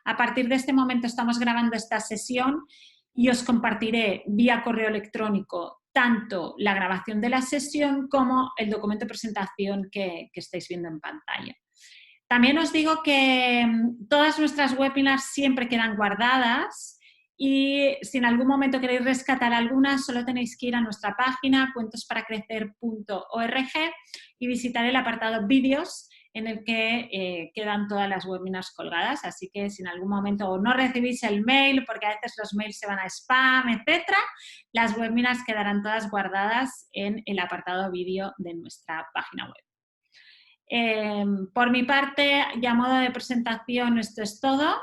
A partir de este momento estamos grabando esta sesión y os compartiré vía correo electrónico tanto la grabación de la sesión como el documento de presentación que estáis viendo en pantalla. También os digo que todas nuestras webinars siempre quedan guardadas y si en algún momento queréis rescatar algunas, solo tenéis que ir a nuestra página cuentosparacrecer.org y visitar el apartado vídeos en el que quedan todas las webinars colgadas. Así que si en algún momento no recibís el mail, porque a veces los mails se van a spam, etcétera, las webinars quedarán todas guardadas en el apartado vídeo de nuestra página web. Por mi parte, y a modo de presentación, esto es todo.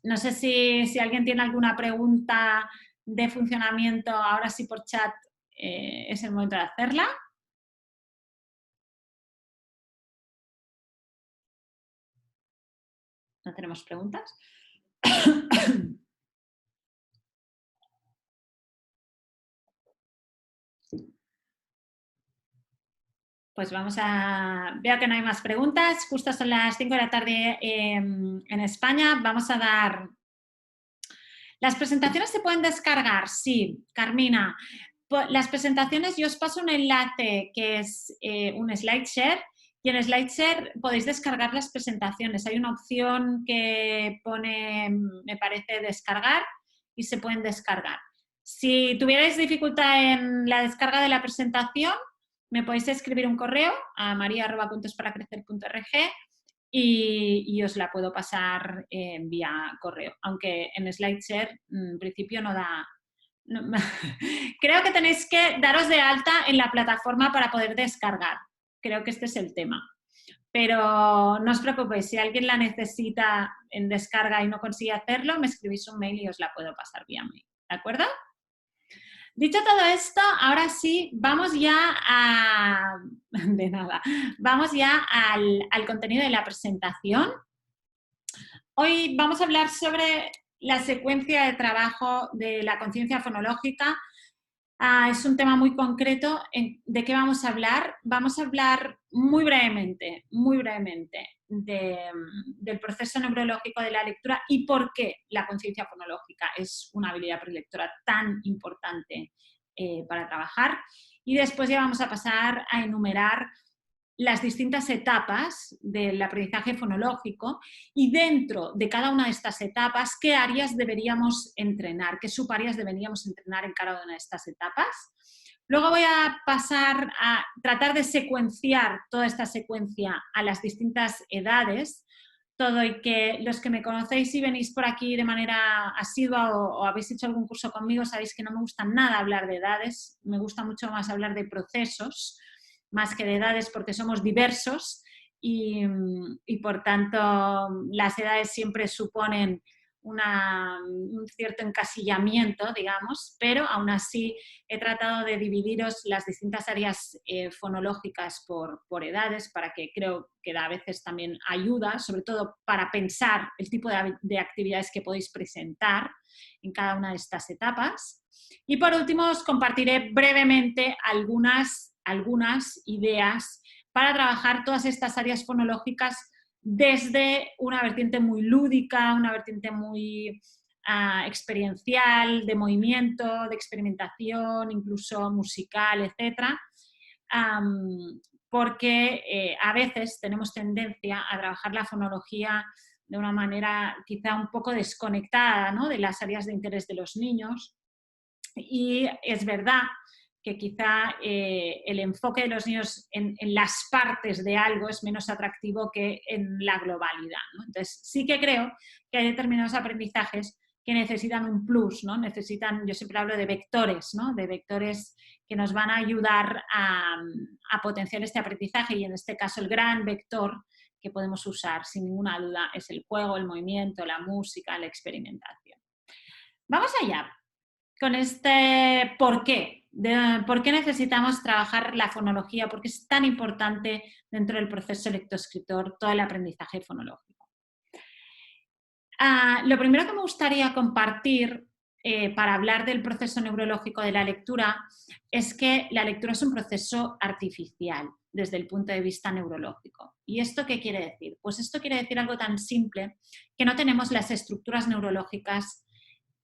No sé si alguien tiene alguna pregunta de funcionamiento, ahora sí por chat es el momento de hacerla. ¿No tenemos preguntas? Pues vamos a... Veo que no hay más preguntas. Justo son las 5 de la tarde en España. Vamos a dar... ¿Las presentaciones se pueden descargar? Sí, Carmina. Las presentaciones, yo os paso un enlace que es un SlideShare y en SlideShare podéis descargar las presentaciones. Hay una opción que pone, me parece, descargar y se pueden descargar. Si tuvierais dificultad en la descarga de la presentación, me podéis escribir un correo a maria@cuentosparacrecer.org y os la puedo pasar vía correo, aunque en SlideShare en principio no da... No, creo que tenéis que daros de alta en la plataforma para poder descargar. Creo que este es el tema. Pero no os preocupéis, si alguien la necesita en descarga y no consigue hacerlo, me escribís un mail y os la puedo pasar vía mail. ¿De acuerdo? Dicho todo esto, ahora sí, vamos ya a... De nada. Vamos ya al contenido de la presentación. Hoy vamos a hablar sobre la secuencia de trabajo de la conciencia fonológica. Es un tema muy concreto. ¿De qué vamos a hablar? Vamos a hablar muy brevemente del proceso neurológico de la lectura y por qué la conciencia fonológica es una habilidad prelectora tan importante para trabajar. Y después ya vamos a pasar a enumerar las distintas etapas del aprendizaje fonológico y dentro de cada una de estas etapas, qué áreas deberíamos entrenar, qué subáreas deberíamos entrenar en cada una de estas etapas. Luego voy a pasar a tratar de secuenciar toda esta secuencia a las distintas edades, todo y que los que me conocéis y venís por aquí de manera asidua o habéis hecho algún curso conmigo, sabéis que no me gusta nada hablar de edades, me gusta mucho más hablar de procesos, más que de edades, porque somos diversos y por tanto las edades siempre suponen un cierto encasillamiento, digamos, pero aún así he tratado de dividiros las distintas áreas fonológicas por edades para que creo que a veces también ayuda, sobre todo para pensar el tipo de actividades que podéis presentar en cada una de estas etapas. Y por último os compartiré brevemente algunas ideas para trabajar todas estas áreas fonológicas desde una vertiente muy lúdica, una vertiente muy experiencial, de movimiento, de experimentación, incluso musical, etc. Porque a veces tenemos tendencia a trabajar la fonología de una manera quizá un poco desconectada, ¿no?, de las áreas de interés de los niños. Y es verdad que quizá el enfoque de los niños en las partes de algo es menos atractivo que en la globalidad, ¿no? Entonces, sí que creo que hay determinados aprendizajes que necesitan un plus, ¿no? Necesitan, yo siempre hablo de vectores, ¿no?, de vectores que nos van a ayudar a potenciar este aprendizaje y en este caso el gran vector que podemos usar sin ninguna duda es el juego, el movimiento, la música, la experimentación. Vamos allá con este por qué. ¿Por qué necesitamos trabajar la fonología? ¿Por qué es tan importante dentro del proceso lectoescritor todo el aprendizaje fonológico? Lo primero que me gustaría compartir para hablar del proceso neurológico de la lectura es que la lectura es un proceso artificial desde el punto de vista neurológico. ¿Y esto qué quiere decir? Pues esto quiere decir algo tan simple que no tenemos las estructuras neurológicas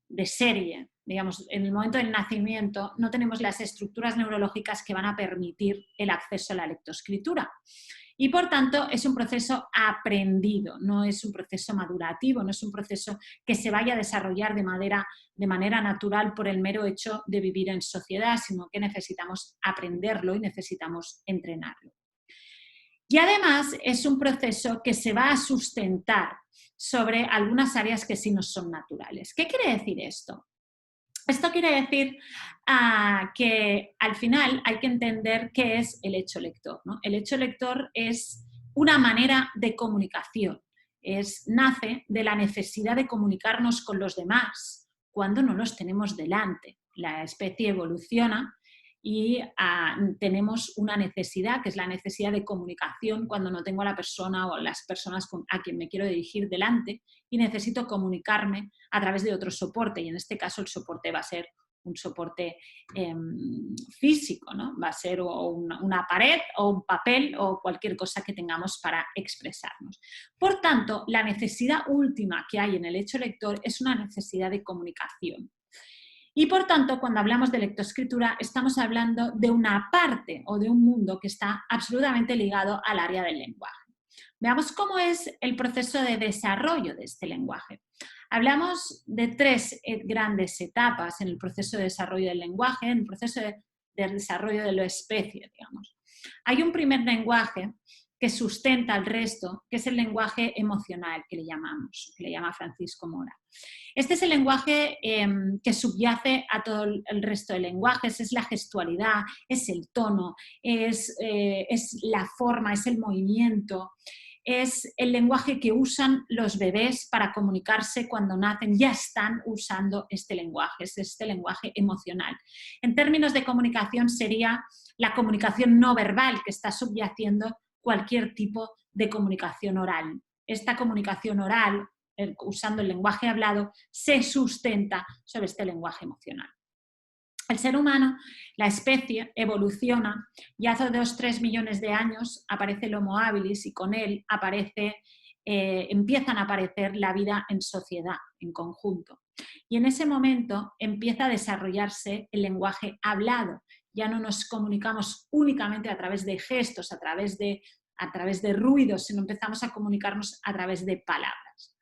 de serie. Digamos, en el momento del nacimiento no tenemos las estructuras neurológicas que van a permitir el acceso a la lectoescritura. Y por tanto es un proceso aprendido, no es un proceso madurativo, no es un proceso que se vaya a desarrollar de manera natural por el mero hecho de vivir en sociedad, sino que necesitamos aprenderlo y necesitamos entrenarlo. Y además es un proceso que se va a sustentar sobre algunas áreas que sí nos son naturales. ¿Qué quiere decir esto? Esto quiere decir que al final hay que entender qué es el hecho lector, ¿no? El hecho lector es una manera de comunicación, nace de la necesidad de comunicarnos con los demás cuando no los tenemos delante. La especie evoluciona y tenemos una necesidad, que es la necesidad de comunicación cuando no tengo a la persona o las personas a quien me quiero dirigir delante y necesito comunicarme a través de otro soporte, y en este caso el soporte va a ser un soporte físico, ¿no? Va a ser una pared o un papel o cualquier cosa que tengamos para expresarnos. Por tanto, la necesidad última que hay en el hecho lector es una necesidad de comunicación. Y por tanto, cuando hablamos de lectoescritura, estamos hablando de una parte o de un mundo que está absolutamente ligado al área del lenguaje. Veamos cómo es el proceso de desarrollo de este lenguaje. Hablamos de tres grandes etapas en el proceso de desarrollo del lenguaje, en el proceso de desarrollo de la especie, digamos. Hay un primer lenguaje que sustenta el resto, que es el lenguaje emocional, que le llama Francisco Mora. Este es el lenguaje que subyace a todo el resto de lenguajes, es la gestualidad, es el tono, es la forma, es el movimiento, es el lenguaje que usan los bebés para comunicarse cuando nacen, ya están usando este lenguaje, es este lenguaje emocional. En términos de comunicación sería la comunicación no verbal que está subyaciendo cualquier tipo de comunicación oral. Esta comunicación oral, usando el lenguaje hablado, se sustenta sobre este lenguaje emocional. El ser humano, la especie, evoluciona y hace 2-3 millones de años aparece el Homo habilis y con él empiezan a aparecer la vida en sociedad, en conjunto. Y en ese momento empieza a desarrollarse el lenguaje hablado. Ya no nos comunicamos únicamente a través de gestos, a través de ruidos, sino empezamos a comunicarnos a través de palabras.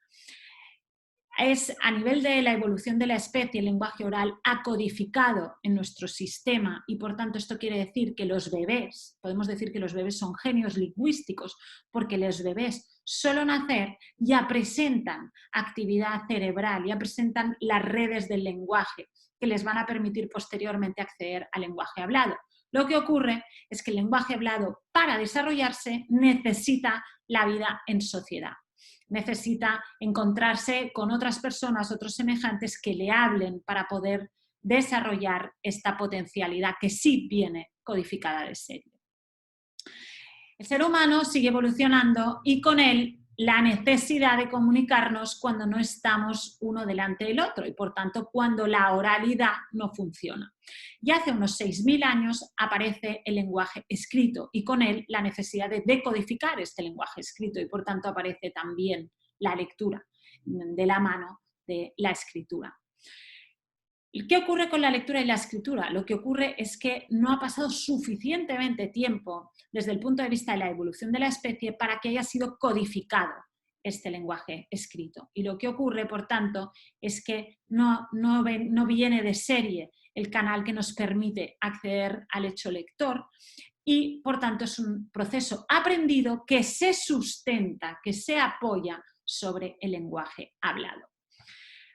Es a nivel de la evolución de la especie, el lenguaje oral ha codificado en nuestro sistema y por tanto esto quiere decir que los bebés, podemos decir que los bebés son genios lingüísticos porque los bebés solo nacer ya presentan actividad cerebral, ya presentan las redes del lenguaje que les van a permitir posteriormente acceder al lenguaje hablado. Lo que ocurre es que el lenguaje hablado, para desarrollarse, necesita la vida en sociedad. Necesita encontrarse con otras personas, otros semejantes que le hablen para poder desarrollar esta potencialidad que sí viene codificada de serie. El ser humano sigue evolucionando y con él la necesidad de comunicarnos cuando no estamos uno delante del otro y por tanto cuando la oralidad no funciona. Y hace unos 6.000 años aparece el lenguaje escrito y con él la necesidad de decodificar este lenguaje escrito y por tanto aparece también la lectura de la mano de la escritura. ¿Qué ocurre con la lectura y la escritura? Lo que ocurre es que no ha pasado suficientemente tiempo desde el punto de vista de la evolución de la especie para que haya sido codificado este lenguaje escrito. Y lo que ocurre, por tanto, es que no viene de serie el canal que nos permite acceder al hecho lector y, por tanto, es un proceso aprendido que se sustenta, que se apoya sobre el lenguaje hablado.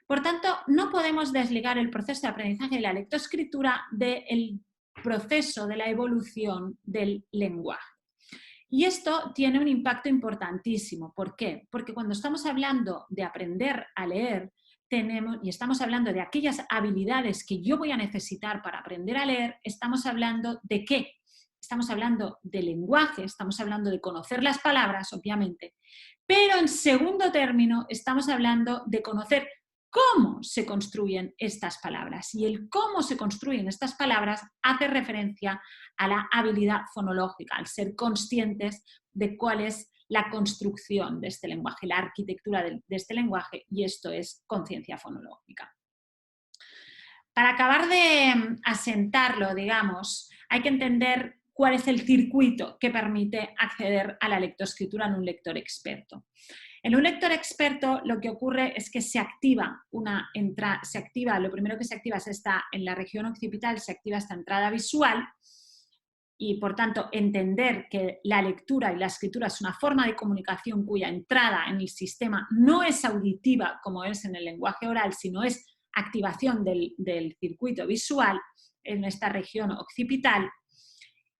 Por tanto, no podemos desligar el proceso de aprendizaje de la lectoescritura del proceso de la evolución del lenguaje. Y esto tiene un impacto importantísimo. ¿Por qué? Porque cuando estamos hablando de aprender a leer, y estamos hablando de aquellas habilidades que yo voy a necesitar para aprender a leer, estamos hablando ¿de qué? Estamos hablando de lenguaje, estamos hablando de conocer las palabras, obviamente, pero en segundo término estamos hablando de conocer cómo se construyen estas palabras. Y el cómo se construyen estas palabras hace referencia a la habilidad fonológica, al ser conscientes de cuál es la construcción de este lenguaje, la arquitectura de este lenguaje, y esto es conciencia fonológica. Para acabar de asentarlo, digamos, hay que entender cuál es el circuito que permite acceder a la lectoescritura en un lector experto. En un lector experto lo que ocurre es que se activa lo primero que se activa es en la región occipital, se activa esta entrada visual y por tanto entender que la lectura y la escritura es una forma de comunicación cuya entrada en el sistema no es auditiva como es en el lenguaje oral, sino es activación del circuito visual en esta región occipital.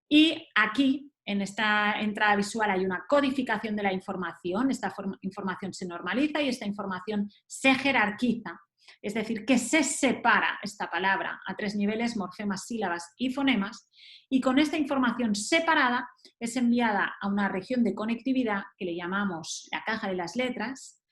Y aquí, en esta entrada visual, hay una codificación de la información, esta información se normaliza y esta información se jerarquiza, es decir, que se separa esta palabra a 3 niveles, morfemas, sílabas y fonemas, y con esta información separada es enviada a una región de conectividad que le llamamos la caja de las letras,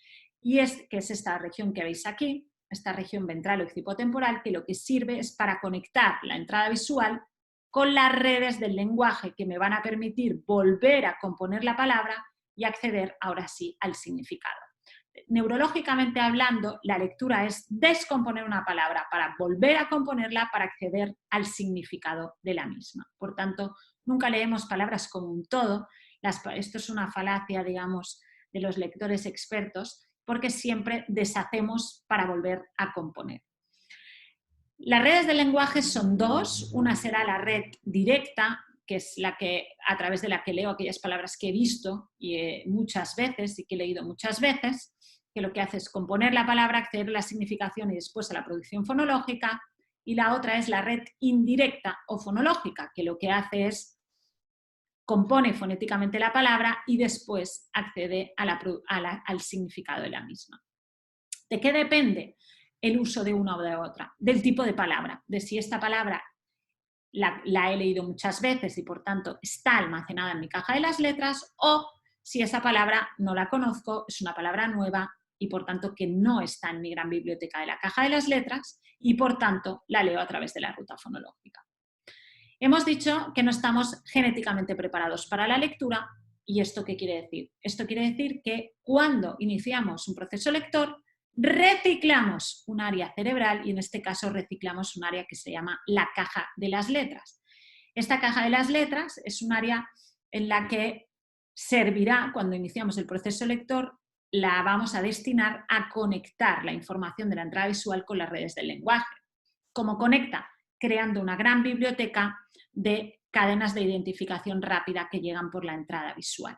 que es esta región que veis aquí, esta región ventral occipotemporal, que lo que sirve es para conectar la entrada visual con las redes del lenguaje que me van a permitir volver a componer la palabra y acceder ahora sí al significado. Neurológicamente hablando, la lectura es descomponer una palabra para volver a componerla para acceder al significado de la misma. Por tanto, nunca leemos palabras como un todo. Esto es una falacia, digamos, de los lectores expertos, porque siempre deshacemos para volver a componer. Las redes del lenguaje son 2, una será la red directa, que es a través de la que leo aquellas palabras que he visto muchas veces y que he leído muchas veces, que lo que hace es componer la palabra, acceder a la significación y después a la producción fonológica, y la otra es la red indirecta o fonológica, que lo que hace es compone fonéticamente la palabra y después accede al significado de la misma. ¿De qué depende el uso de una o de otra? Del tipo de palabra, de si esta palabra la he leído muchas veces y por tanto está almacenada en mi caja de las letras, o si esa palabra no la conozco, es una palabra nueva y por tanto que no está en mi gran biblioteca de la caja de las letras y por tanto la leo a través de la ruta fonológica. Hemos dicho que no estamos genéticamente preparados para la lectura. ¿Y esto qué quiere decir? Esto quiere decir que cuando iniciamos un proceso lector, reciclamos un área cerebral y en este caso reciclamos un área que se llama la caja de las letras. Esta caja de las letras es un área en la que servirá, cuando iniciamos el proceso lector, la vamos a destinar a conectar la información de la entrada visual con las redes del lenguaje. ¿Cómo conecta? Creando una gran biblioteca de cadenas de identificación rápida que llegan por la entrada visual.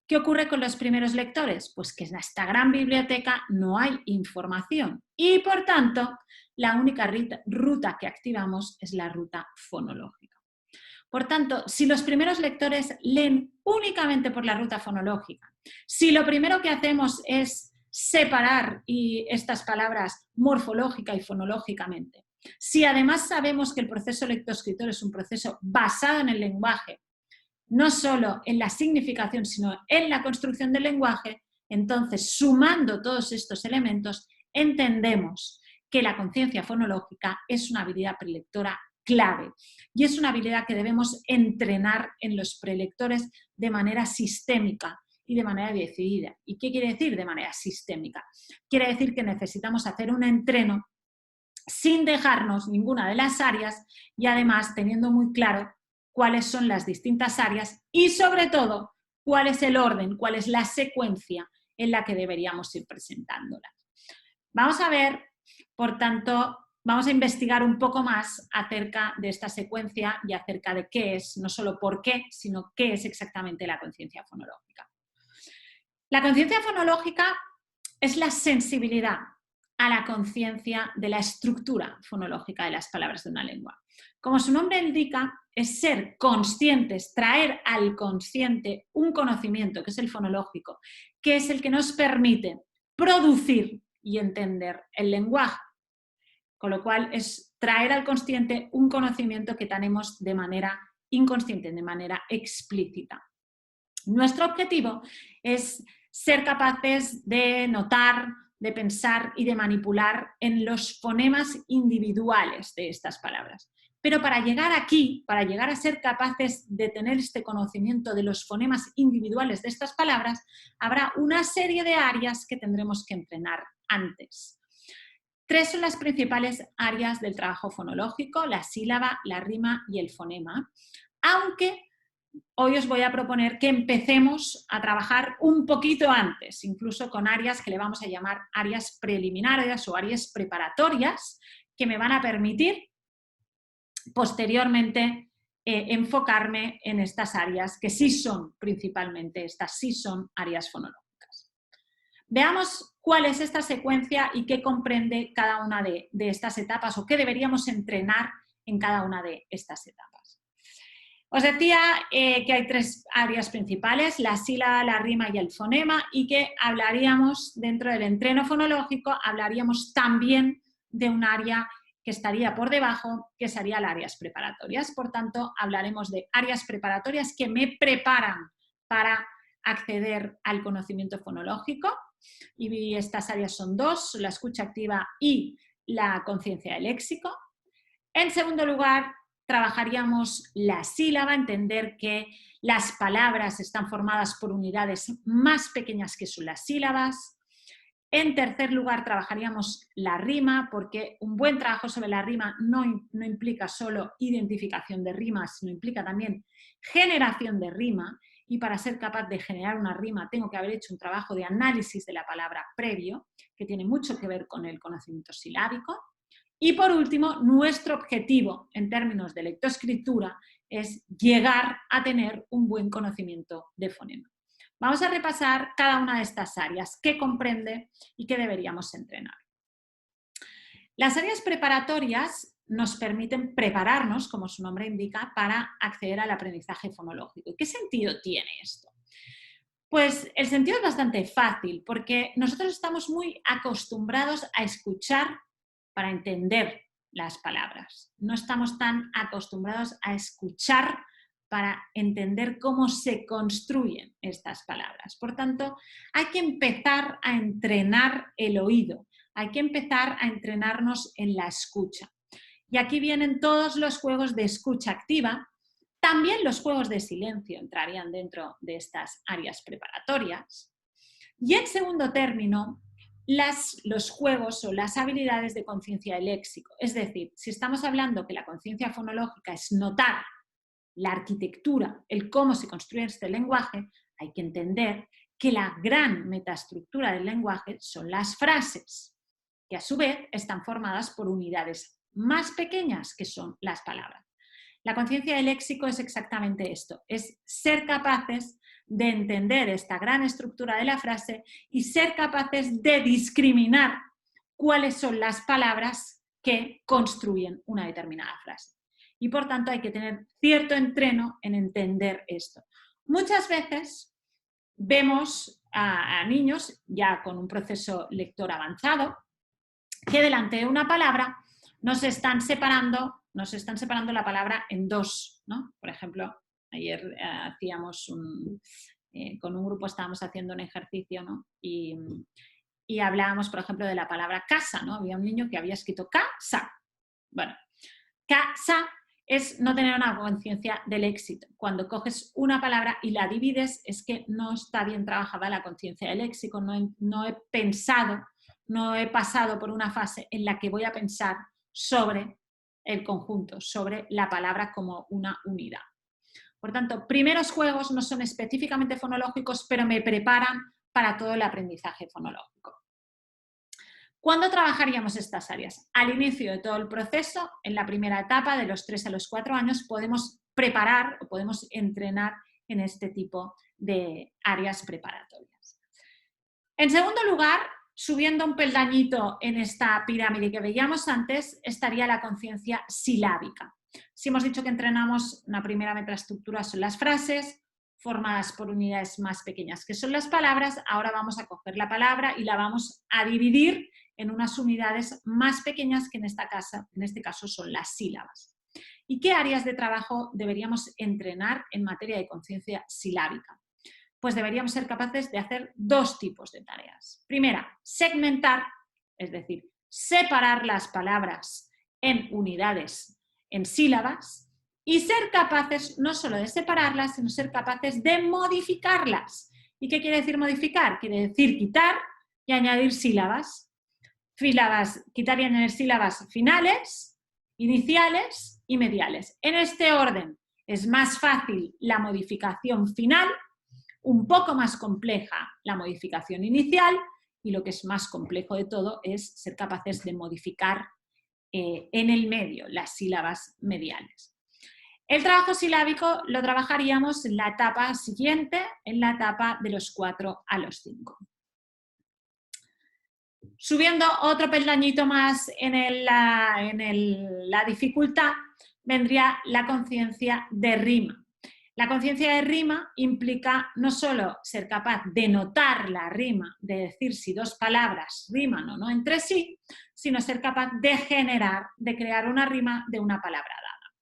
¿Qué ocurre con los primeros lectores? Pues que en esta gran biblioteca no hay información y, por tanto, la única ruta que activamos es la ruta fonológica. Por tanto, si los primeros lectores leen únicamente por la ruta fonológica, si lo primero que hacemos es separar estas palabras morfológica y fonológicamente, si además sabemos que el proceso lectoescritor es un proceso basado en el lenguaje, no solo en la significación, sino en la construcción del lenguaje, entonces, sumando todos estos elementos, entendemos que la conciencia fonológica es una habilidad prelectora clave y es una habilidad que debemos entrenar en los prelectores de manera sistémica y de manera decidida. ¿Y qué quiere decir de manera sistémica? Quiere decir que necesitamos hacer un entreno sin dejarnos ninguna de las áreas y además teniendo muy claro cuáles son las distintas áreas y sobre todo cuál es el orden, cuál es la secuencia en la que deberíamos ir presentándolas. Vamos a ver, por tanto, vamos a investigar un poco más acerca de esta secuencia y acerca de qué es, no solo por qué, sino qué es exactamente la conciencia fonológica. La conciencia fonológica es la sensibilidad a la conciencia de la estructura fonológica de las palabras de una lengua. Como su nombre indica, es ser conscientes, traer al consciente un conocimiento, que es el fonológico, que es el que nos permite producir y entender el lenguaje. Con lo cual es traer al consciente un conocimiento que tenemos de manera inconsciente, de manera explícita. Nuestro objetivo es ser capaces de notar, de pensar y de manipular en los fonemas individuales de estas palabras. Pero para llegar aquí, para llegar a ser capaces de tener este conocimiento de los fonemas individuales de estas palabras, habrá una serie de áreas que tendremos que entrenar antes. 3 son las principales áreas del trabajo fonológico: la sílaba, la rima y el fonema, aunque hoy os voy a proponer que empecemos a trabajar un poquito antes, incluso con áreas que le vamos a llamar áreas preliminares o áreas preparatorias, que me van a permitir posteriormente enfocarme en estas áreas que sí son principalmente, estas sí son áreas fonológicas. Veamos cuál es esta secuencia y qué comprende cada una de estas etapas, o qué deberíamos entrenar en cada una de estas etapas. Os decía que hay 3 áreas principales: la sílaba, la rima y el fonema, y que hablaríamos dentro del entreno fonológico, hablaríamos también de un área que estaría por debajo, que sería las áreas preparatorias. Por tanto, hablaremos de áreas preparatorias que me preparan para acceder al conocimiento fonológico, y estas áreas son 2, la escucha activa y la conciencia del léxico. En segundo lugar, trabajaríamos la sílaba, entender que las palabras están formadas por unidades más pequeñas que son las sílabas. En tercer lugar, trabajaríamos la rima, porque un buen trabajo sobre la rima no implica solo identificación de rimas, sino implica también generación de rima, y para ser capaz de generar una rima tengo que haber hecho un trabajo de análisis de la palabra previo, que tiene mucho que ver con el conocimiento silábico. Y por último, nuestro objetivo en términos de lectoescritura es llegar a tener un buen conocimiento de fonema. Vamos a repasar cada una de estas áreas, qué comprende y qué deberíamos entrenar. Las áreas preparatorias nos permiten prepararnos, como su nombre indica, para acceder al aprendizaje fonológico. ¿Y qué sentido tiene esto? Pues el sentido es bastante fácil, porque nosotros estamos muy acostumbrados a escuchar para entender las palabras. No estamos tan acostumbrados a escuchar para entender cómo se construyen estas palabras. Por tanto, hay que empezar a entrenar el oído, hay que empezar a entrenarnos en la escucha. Y aquí vienen todos los juegos de escucha activa. También los juegos de silencio entrarían dentro de estas áreas preparatorias. Y en segundo término, los juegos o las habilidades de conciencia del léxico. Es decir, si estamos hablando que la conciencia fonológica es notar la arquitectura, el cómo se construye este lenguaje, hay que entender que la gran metaestructura del lenguaje son las frases, que a su vez están formadas por unidades más pequeñas que son las palabras. La conciencia del léxico es exactamente esto, es ser capaces de entender esta gran estructura de la frase y ser capaces de discriminar cuáles son las palabras que construyen una determinada frase. Y por tanto hay que tener cierto entreno en entender esto. Muchas veces vemos a niños ya con un proceso lector avanzado que delante de una palabra nos están separando la palabra en 2, ¿no? Por ejemplo, ayer con un grupo estábamos haciendo un ejercicio, ¿no? Y hablábamos, por ejemplo, de la palabra casa, ¿no? Había un niño que había escrito casa. Bueno, casa es no tener una conciencia del éxito. Cuando coges una palabra y la divides, es que no está bien trabajada la conciencia del léxico, no he pensado, no he pasado por una fase en la que voy a pensar sobre el conjunto, sobre la palabra como una unidad. Por tanto, primeros juegos no son específicamente fonológicos, pero me preparan para todo el aprendizaje fonológico. ¿Cuándo trabajaríamos estas áreas? Al inicio de todo el proceso, en la primera etapa, de los 3 a los 4 años, podemos preparar o podemos entrenar en este tipo de áreas preparatorias. En segundo lugar, subiendo un peldañito en esta pirámide que veíamos antes, estaría la conciencia silábica. Si hemos dicho que entrenamos una primera metaestructura, son las frases, formadas por unidades más pequeñas que son las palabras, ahora vamos a coger la palabra y la vamos a dividir en unas unidades más pequeñas que en este caso son las sílabas. ¿Y qué áreas de trabajo deberíamos entrenar en materia de conciencia silábica? Pues deberíamos ser capaces de hacer 2 tipos de tareas. Primera, segmentar, es decir, separar las palabras en unidades en sílabas y ser capaces no solo de separarlas, sino ser capaces de modificarlas. ¿Y qué quiere decir modificar? Quiere decir quitar y añadir sílabas. Quitar y añadir sílabas finales, iniciales y mediales. En este orden es más fácil la modificación final, un poco más compleja la modificación inicial y lo que es más complejo de todo es ser capaces de modificar en el medio las sílabas mediales. El trabajo silábico lo trabajaríamos en la etapa siguiente, en la etapa de los 4 a los 5. Subiendo otro peldañito más en la dificultad, vendría la conciencia de rima. La conciencia de rima implica no solo ser capaz de notar la rima, de decir si dos palabras riman o no entre sí, sino ser capaz de crear una rima de una palabra dada.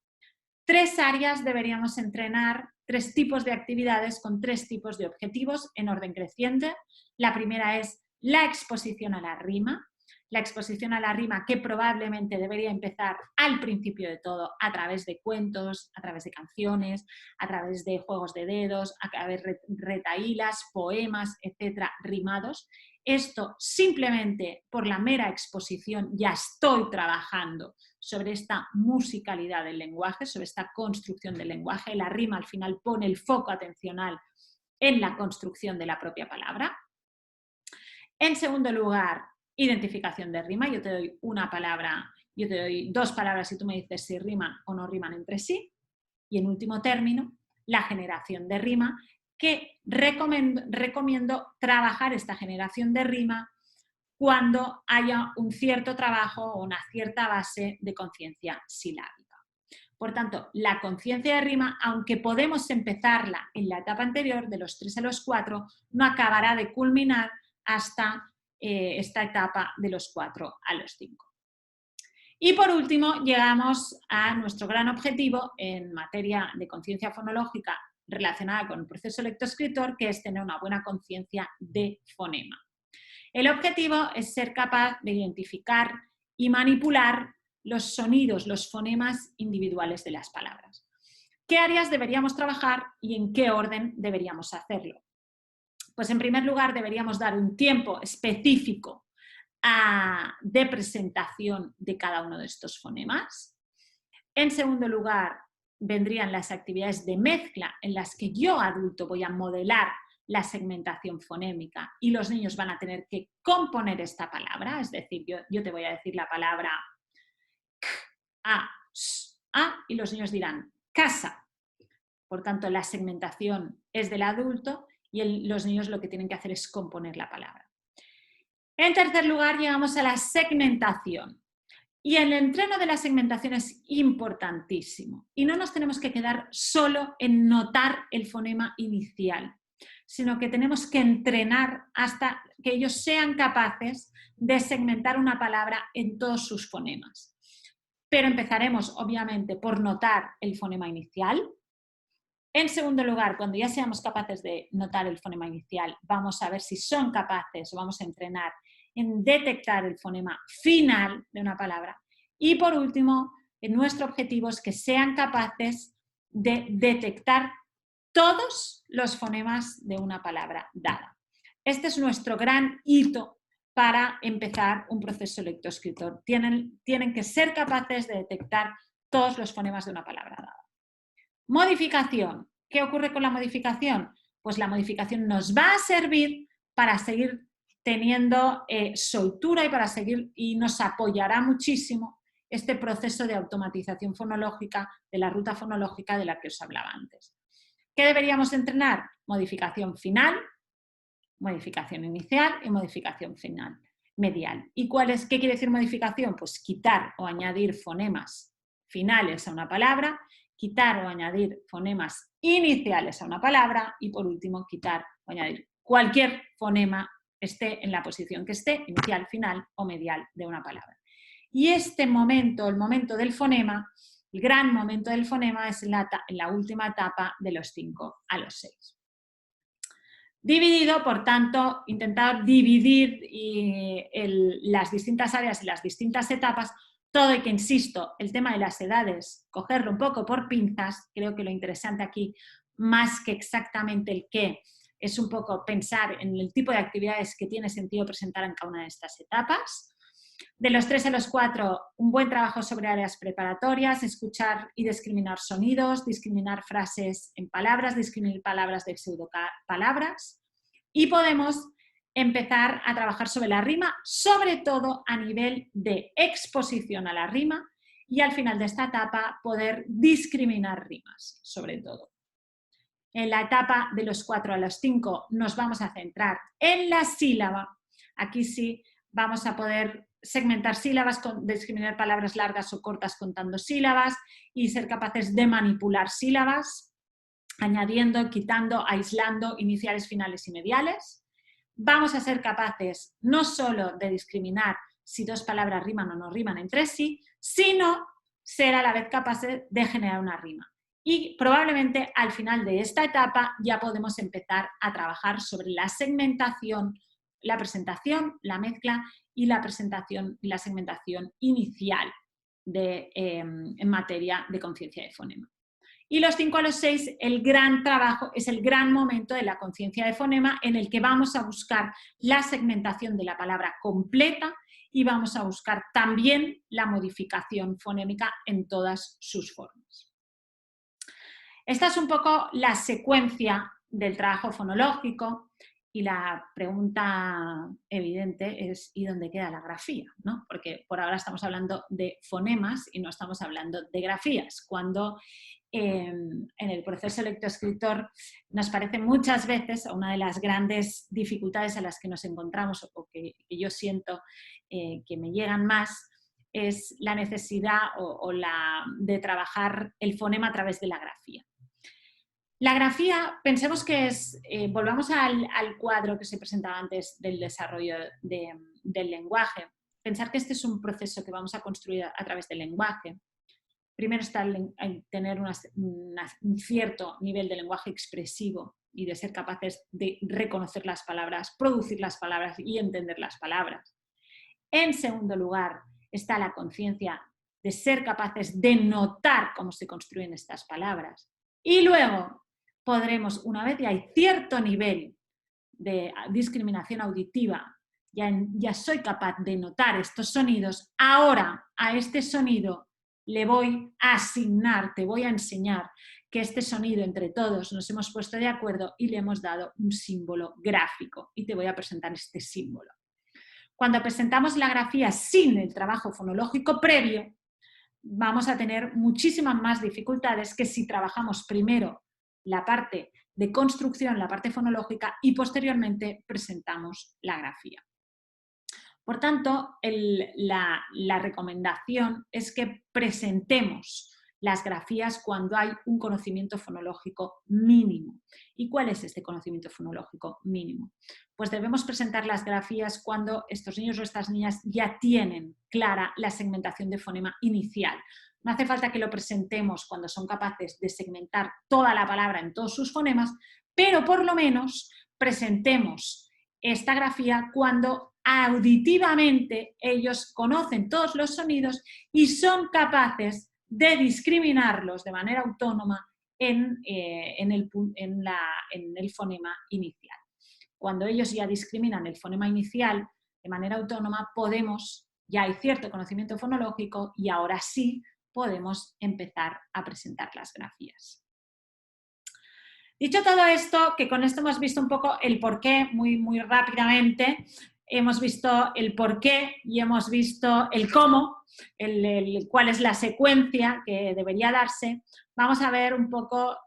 3 áreas deberíamos entrenar, 3 tipos de actividades con 3 tipos de objetivos en orden creciente. La primera es la exposición a la rima. La exposición a la rima que probablemente debería empezar al principio de todo a través de cuentos, a través de canciones, a través de juegos de dedos, a través de retahílas, poemas, etcétera, rimados. Esto simplemente por la mera exposición ya estoy trabajando sobre esta musicalidad del lenguaje, sobre esta construcción del lenguaje. La rima al final pone el foco atencional en la construcción de la propia palabra. En segundo lugar, identificación de rima. Yo te doy una palabra, yo te doy 2 palabras y tú me dices si riman o no riman entre sí. Y en último término, la generación de rima, que recomiendo trabajar esta generación de rima cuando haya un cierto trabajo o una cierta base de conciencia silábica. Por tanto, la conciencia de rima, aunque podemos empezarla en la etapa anterior, de los 3 a los 4, no acabará de culminar hasta esta etapa de los 4 a los 5. Y por último, llegamos a nuestro gran objetivo en materia de conciencia fonológica relacionada con el proceso lectoescritor, que es tener una buena conciencia de fonema. El objetivo es ser capaz de identificar y manipular los sonidos, los fonemas individuales de las palabras. ¿Qué áreas deberíamos trabajar y en qué orden deberíamos hacerlo? Pues en primer lugar deberíamos dar un tiempo específico de presentación de cada uno de estos fonemas. En segundo lugar vendrían las actividades de mezcla en las que yo, adulto, voy a modelar la segmentación fonémica y los niños van a tener que componer esta palabra, es decir, yo te voy a decir la palabra k, a, s, a y los niños dirán casa. Por tanto, la segmentación es del adulto y los niños lo que tienen que hacer es componer la palabra. En tercer lugar, llegamos a la segmentación. Y el entreno de la segmentación es importantísimo. Y no nos tenemos que quedar solo en notar el fonema inicial, sino que tenemos que entrenar hasta que ellos sean capaces de segmentar una palabra en todos sus fonemas. Pero empezaremos, obviamente, por notar el fonema inicial. En segundo lugar, cuando ya seamos capaces de notar el fonema inicial, vamos a ver si son capaces o vamos a entrenar en detectar el fonema final de una palabra. Y por último, nuestro objetivo es que sean capaces de detectar todos los fonemas de una palabra dada. Este es nuestro gran hito para empezar un proceso lectoescritor. Tienen que ser capaces de detectar todos los fonemas de una palabra dada. Modificación. ¿Qué ocurre con la modificación? Pues la modificación nos va a servir para seguir teniendo soltura y nos apoyará muchísimo este proceso de automatización fonológica, de la ruta fonológica de la que os hablaba antes. ¿Qué deberíamos entrenar? Modificación final, modificación inicial y modificación final, medial. ¿Y qué quiere decir modificación? Pues quitar o añadir fonemas finales a una palabra, quitar o añadir fonemas iniciales a una palabra y por último quitar o añadir cualquier fonema esté en la posición que esté, inicial, final o medial de una palabra. Y este momento, el momento del fonema, el gran momento del fonema es en la última etapa de los 5 a los 6. Dividido, por tanto, intentar dividir las distintas áreas y las distintas etapas Todo y que, insisto, el tema de las edades, cogerlo un poco por pinzas, creo que lo interesante aquí, más que exactamente el qué, es un poco pensar en el tipo de actividades que tiene sentido presentar en cada una de estas etapas. De los 3 a los 4, un buen trabajo sobre áreas preparatorias, escuchar y discriminar sonidos, discriminar frases en palabras, discriminar palabras de pseudopalabras. Y podemos empezar a trabajar sobre la rima, sobre todo a nivel de exposición a la rima, y al final de esta etapa poder discriminar rimas, sobre todo. En la etapa de los 4 a los 5 nos vamos a centrar en la sílaba. Aquí sí vamos a poder segmentar sílabas, discriminar palabras largas o cortas contando sílabas y ser capaces de manipular sílabas, añadiendo, quitando, aislando iniciales, finales y mediales. Vamos a ser capaces no solo de discriminar si dos palabras riman o no riman entre sí, sino ser a la vez capaces de generar una rima. Y probablemente al final de esta etapa ya podemos empezar a trabajar sobre la segmentación, la presentación, la mezcla y la presentación y la segmentación inicial en materia de conciencia de fonema. Y los 5 a los 6, el gran trabajo, es el gran momento de la conciencia de fonema en el que vamos a buscar la segmentación de la palabra completa y vamos a buscar también la modificación fonémica en todas sus formas. Esta es un poco la secuencia del trabajo fonológico y la pregunta evidente es ¿y dónde queda la grafía? ¿No? Porque por ahora estamos hablando de fonemas y no estamos hablando de grafías, cuando en el proceso lectoescritor nos parece muchas veces una de las grandes dificultades a las que nos encontramos o que yo siento que me llegan más es la necesidad de trabajar el fonema a través de la grafía. La grafía, pensemos que es, volvamos al cuadro que se presentaba antes del desarrollo del lenguaje, pensar que este es un proceso que vamos a construir a través del lenguaje. Primero está el tener un cierto nivel de lenguaje expresivo y de ser capaces de reconocer las palabras, producir las palabras y entender las palabras. En segundo lugar está la conciencia de ser capaces de notar cómo se construyen estas palabras. Y luego podremos, una vez ya hay cierto nivel de discriminación auditiva, ya soy capaz de notar estos sonidos, ahora a este sonido le voy a asignar, te voy a enseñar que este sonido entre todos nos hemos puesto de acuerdo y le hemos dado un símbolo gráfico y te voy a presentar este símbolo. Cuando presentamos la grafía sin el trabajo fonológico previo, vamos a tener muchísimas más dificultades que si trabajamos primero la parte de construcción, la parte fonológica y posteriormente presentamos la grafía. Por tanto, la recomendación es que presentemos las grafías cuando hay un conocimiento fonológico mínimo. ¿Y cuál es este conocimiento fonológico mínimo? Pues debemos presentar las grafías cuando estos niños o estas niñas ya tienen clara la segmentación de fonema inicial. No hace falta que lo presentemos cuando son capaces de segmentar toda la palabra en todos sus fonemas, pero por lo menos presentemos esta grafía cuando auditivamente ellos conocen todos los sonidos y son capaces de discriminarlos de manera autónoma en el fonema inicial. Cuando ellos ya discriminan el fonema inicial de manera autónoma, ya hay cierto conocimiento fonológico y ahora sí podemos empezar a presentar las grafías. Dicho todo esto, que con esto hemos visto un poco el porqué muy rápidamente, hemos visto el porqué y hemos visto el cómo, cuál es la secuencia que debería darse. Vamos a ver un poco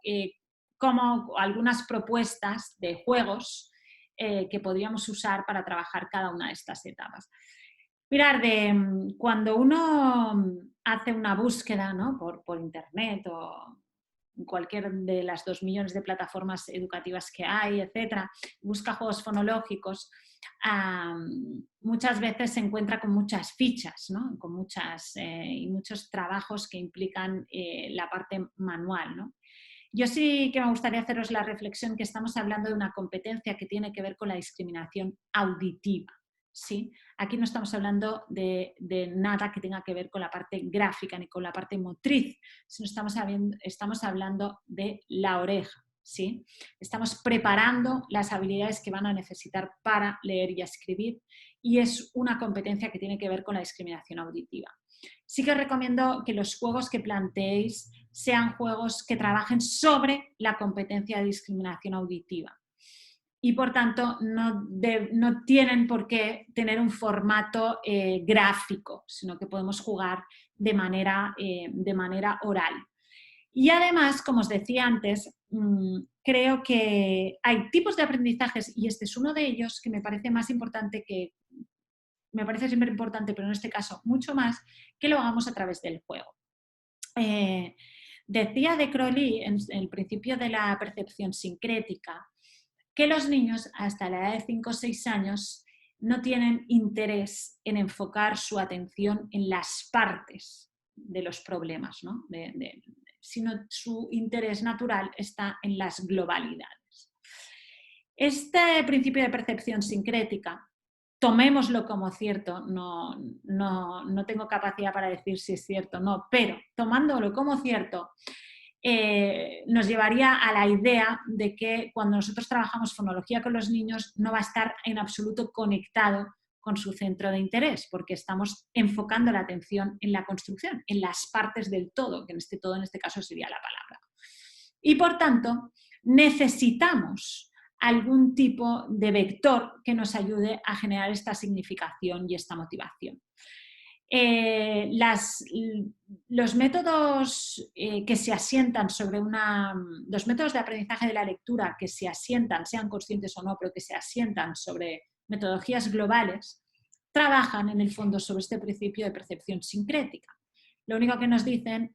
cómo algunas propuestas de juegos que podríamos usar para trabajar cada una de estas etapas. Mirar, cuando uno hace una búsqueda, ¿no? por internet o cualquier de las 2 millones de plataformas educativas que hay, etcétera, busca juegos fonológicos, muchas veces se encuentra con muchas fichas, ¿no? Con muchos trabajos que implican la parte manual, ¿no? Yo sí que me gustaría haceros la reflexión que estamos hablando de una competencia que tiene que ver con la discriminación auditiva. ¿sí? Aquí no estamos hablando de nada que tenga que ver con la parte gráfica ni con la parte motriz, sino estamos hablando de la oreja, ¿sí? Estamos preparando las habilidades que van a necesitar para leer y escribir, y es una competencia que tiene que ver con la discriminación auditiva. Sí que os recomiendo que los juegos que planteéis sean juegos que trabajen sobre la competencia de discriminación auditiva. Y por tanto no tienen por qué tener un formato gráfico, sino que podemos jugar de manera oral. Y además, como os decía antes, creo que hay tipos de aprendizajes, y este es uno de ellos, que me parece más importante me parece siempre importante, pero en este caso mucho más, que lo hagamos a través del juego. Decía de Crowley, en el principio de la percepción sincrética, que los niños hasta la edad de 5 o 6 años no tienen interés en enfocar su atención en las partes de los problemas, ¿no? Sino su interés natural está en las globalidades. Este principio de percepción sincrética, tomémoslo como cierto, no tengo capacidad para decir si es cierto o no, pero tomándolo como cierto, nos llevaría a la idea de que cuando nosotros trabajamos fonología con los niños no va a estar en absoluto conectado con su centro de interés, porque estamos enfocando la atención en la construcción, en las partes del todo, que todo en este caso sería la palabra. Y por tanto, necesitamos algún tipo de vector que nos ayude a generar esta significación y esta motivación. Los métodos que se asientan sobre los métodos de aprendizaje de la lectura que se asientan, sean conscientes o no, pero que se asientan sobre metodologías globales, trabajan en el fondo sobre este principio de percepción sincrética. Lo único que nos dicen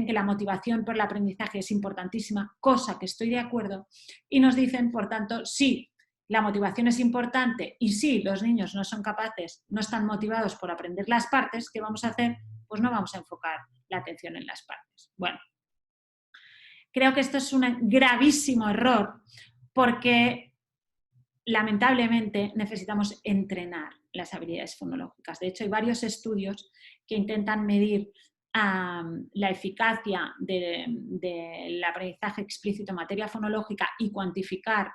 que la motivación por el aprendizaje es importantísima, cosa que estoy de acuerdo, y nos dicen, por tanto, sí, la motivación es importante y si los niños no son capaces, no están motivados por aprender las partes, ¿qué vamos a hacer? Pues no vamos a enfocar la atención en las partes. Bueno, creo que esto es un gravísimo error porque lamentablemente necesitamos entrenar las habilidades fonológicas. De hecho, hay varios estudios que intentan medir la eficacia del aprendizaje explícito en materia fonológica y cuantificar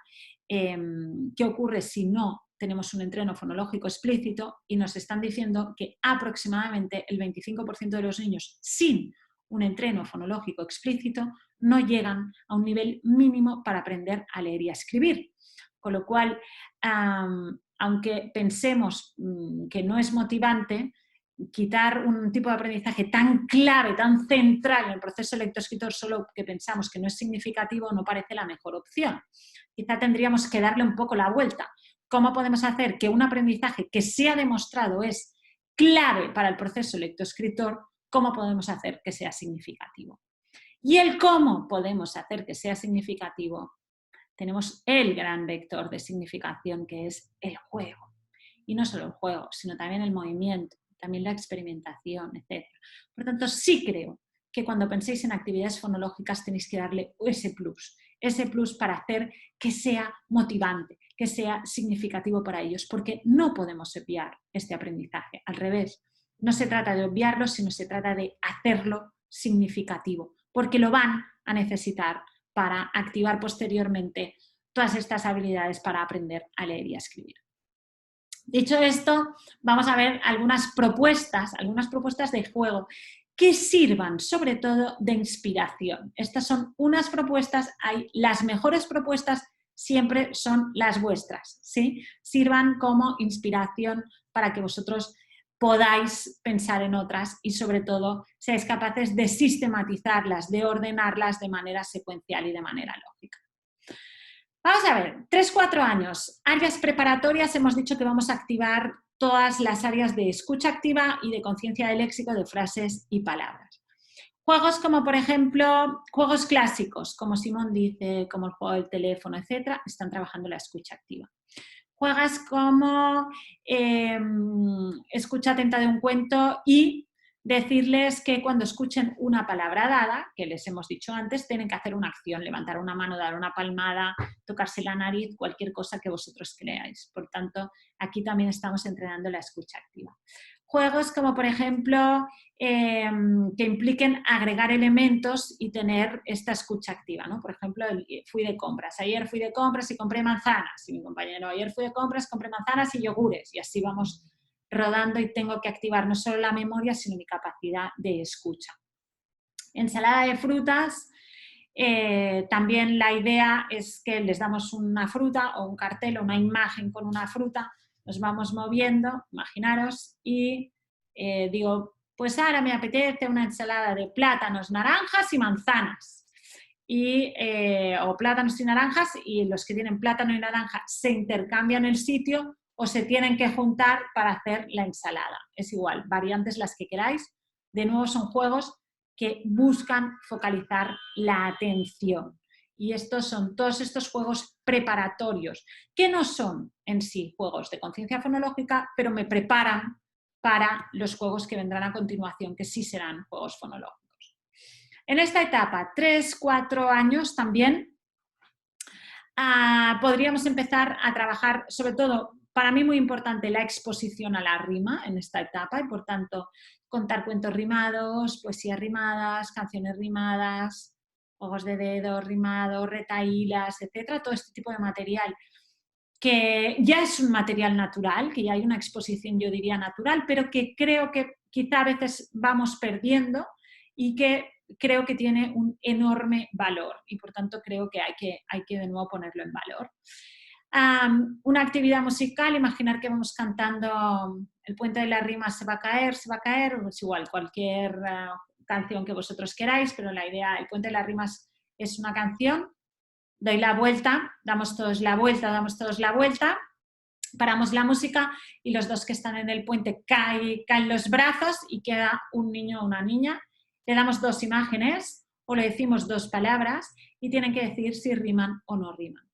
qué ocurre si no tenemos un entreno fonológico explícito, y nos están diciendo que aproximadamente el 25% de los niños sin un entreno fonológico explícito no llegan a un nivel mínimo para aprender a leer y a escribir. Con lo cual, aunque pensemos que no es motivante, quitar un tipo de aprendizaje tan clave, tan central en el proceso lectoescritor solo que pensamos que no es significativo no parece la mejor opción. Quizá tendríamos que darle un poco la vuelta. ¿Cómo podemos hacer que un aprendizaje que se ha demostrado es clave para el proceso lectoescritor, cómo podemos hacer que sea significativo? Y el cómo podemos hacer que sea significativo, tenemos el gran vector de significación que es el juego. Y no solo el juego, sino también el movimiento, también la experimentación, etc. Por tanto, sí creo que cuando penséis en actividades fonológicas tenéis que darle ese plus para hacer que sea motivante, que sea significativo para ellos, porque no podemos obviar este aprendizaje. Al revés, no se trata de obviarlo, sino se trata de hacerlo significativo, porque lo van a necesitar para activar posteriormente todas estas habilidades para aprender a leer y a escribir. Dicho esto, vamos a ver algunas propuestas de juego que sirvan sobre todo de inspiración. Estas son unas propuestas, las mejores propuestas siempre son las vuestras, ¿sí? Sirvan como inspiración para que vosotros podáis pensar en otras y sobre todo seáis capaces de sistematizarlas, de ordenarlas de manera secuencial y de manera lógica. Vamos a ver, 3-4 años, áreas preparatorias, hemos dicho que vamos a activar todas las áreas de escucha activa y de conciencia del léxico de frases y palabras. Juegos como, por ejemplo, juegos clásicos, como Simón dice, como el juego del teléfono, etc., están trabajando la escucha activa. Juegos como escucha atenta de un cuento y decirles que cuando escuchen una palabra dada, que les hemos dicho antes, tienen que hacer una acción, levantar una mano, dar una palmada, tocarse la nariz, cualquier cosa que vosotros creáis. Por tanto, aquí también estamos entrenando la escucha activa. Juegos como, por ejemplo, que impliquen agregar elementos y tener esta escucha activa, ¿no? Por ejemplo, fui de compras. Ayer fui de compras y compré manzanas. Y mi compañero, ayer fui de compras, compré manzanas y yogures. Y así vamos rodando y tengo que activar no solo la memoria, sino mi capacidad de escucha. Ensalada de frutas. También la idea es que les damos una fruta o un cartel o una imagen con una fruta, nos vamos moviendo, imaginaros, y digo, pues ahora me apetece una ensalada de plátanos, naranjas y manzanas. O plátanos y naranjas, y los que tienen plátano y naranja se intercambian el sitio o se tienen que juntar para hacer la ensalada. Es igual, variantes las que queráis. De nuevo son juegos que buscan focalizar la atención. Y estos son todos estos juegos preparatorios, que no son en sí juegos de conciencia fonológica, pero me preparan para los juegos que vendrán a continuación, que sí serán juegos fonológicos. En esta etapa, 3-4 años también, podríamos empezar a trabajar, sobre todo, para mí muy importante, la exposición a la rima en esta etapa, y por tanto contar cuentos rimados, poesías rimadas, canciones rimadas, juegos de dedos rimados, retahílas, etcétera, todo este tipo de material que ya es un material natural, que ya hay una exposición, yo diría, natural, pero que creo que quizá a veces vamos perdiendo y que creo que tiene un enorme valor y por tanto creo que hay que de nuevo ponerlo en valor. Una actividad musical, imaginar que vamos cantando El puente de la rima se va a caer, pues igual cualquier canción que vosotros queráis, pero la idea, El puente de las rimas es una canción. Doy la vuelta, damos todos la vuelta, paramos la música y los dos que están en el puente caen los brazos y queda un niño o una niña. Le damos 2 imágenes o le decimos 2 palabras y tienen que decir si riman o no riman.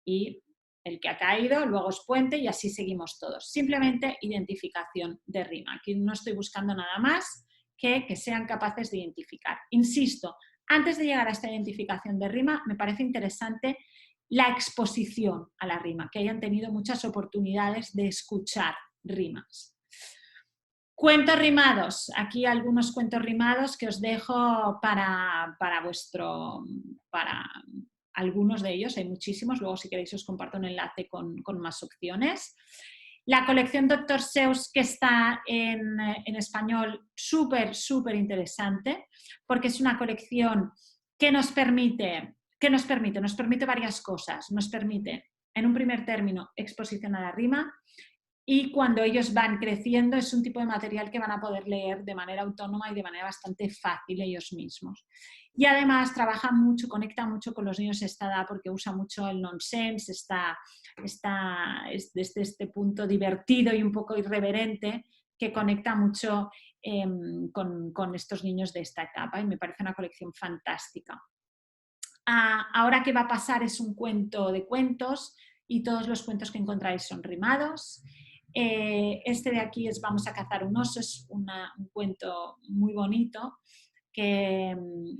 Y el que ha caído luego es puente y así seguimos todos. Simplemente identificación de rima. Aquí no estoy buscando nada más que sean capaces de identificar. Insisto, antes de llegar a esta identificación de rima, me parece interesante la exposición a la rima, que hayan tenido muchas oportunidades de escuchar rimas. Cuentos rimados. Aquí algunos cuentos rimados que os dejo para algunos de ellos, hay muchísimos, luego si queréis os comparto un enlace con más opciones. La colección Dr. Seuss, que está en español, súper, súper interesante, porque es una colección que nos permite varias cosas. Nos permite, en un primer término, exposición a la rima, y cuando ellos van creciendo es un tipo de material que van a poder leer de manera autónoma y de manera bastante fácil ellos mismos. Y además trabaja mucho, conecta mucho con los niños de esta edad porque usa mucho el nonsense, es desde este punto divertido y un poco irreverente que conecta mucho con estos niños de esta etapa y me parece una colección fantástica. Ahora que va a pasar es un cuento de cuentos y todos los cuentos que encontráis son rimados. Este de aquí es Vamos a cazar un oso, es un cuento muy bonito que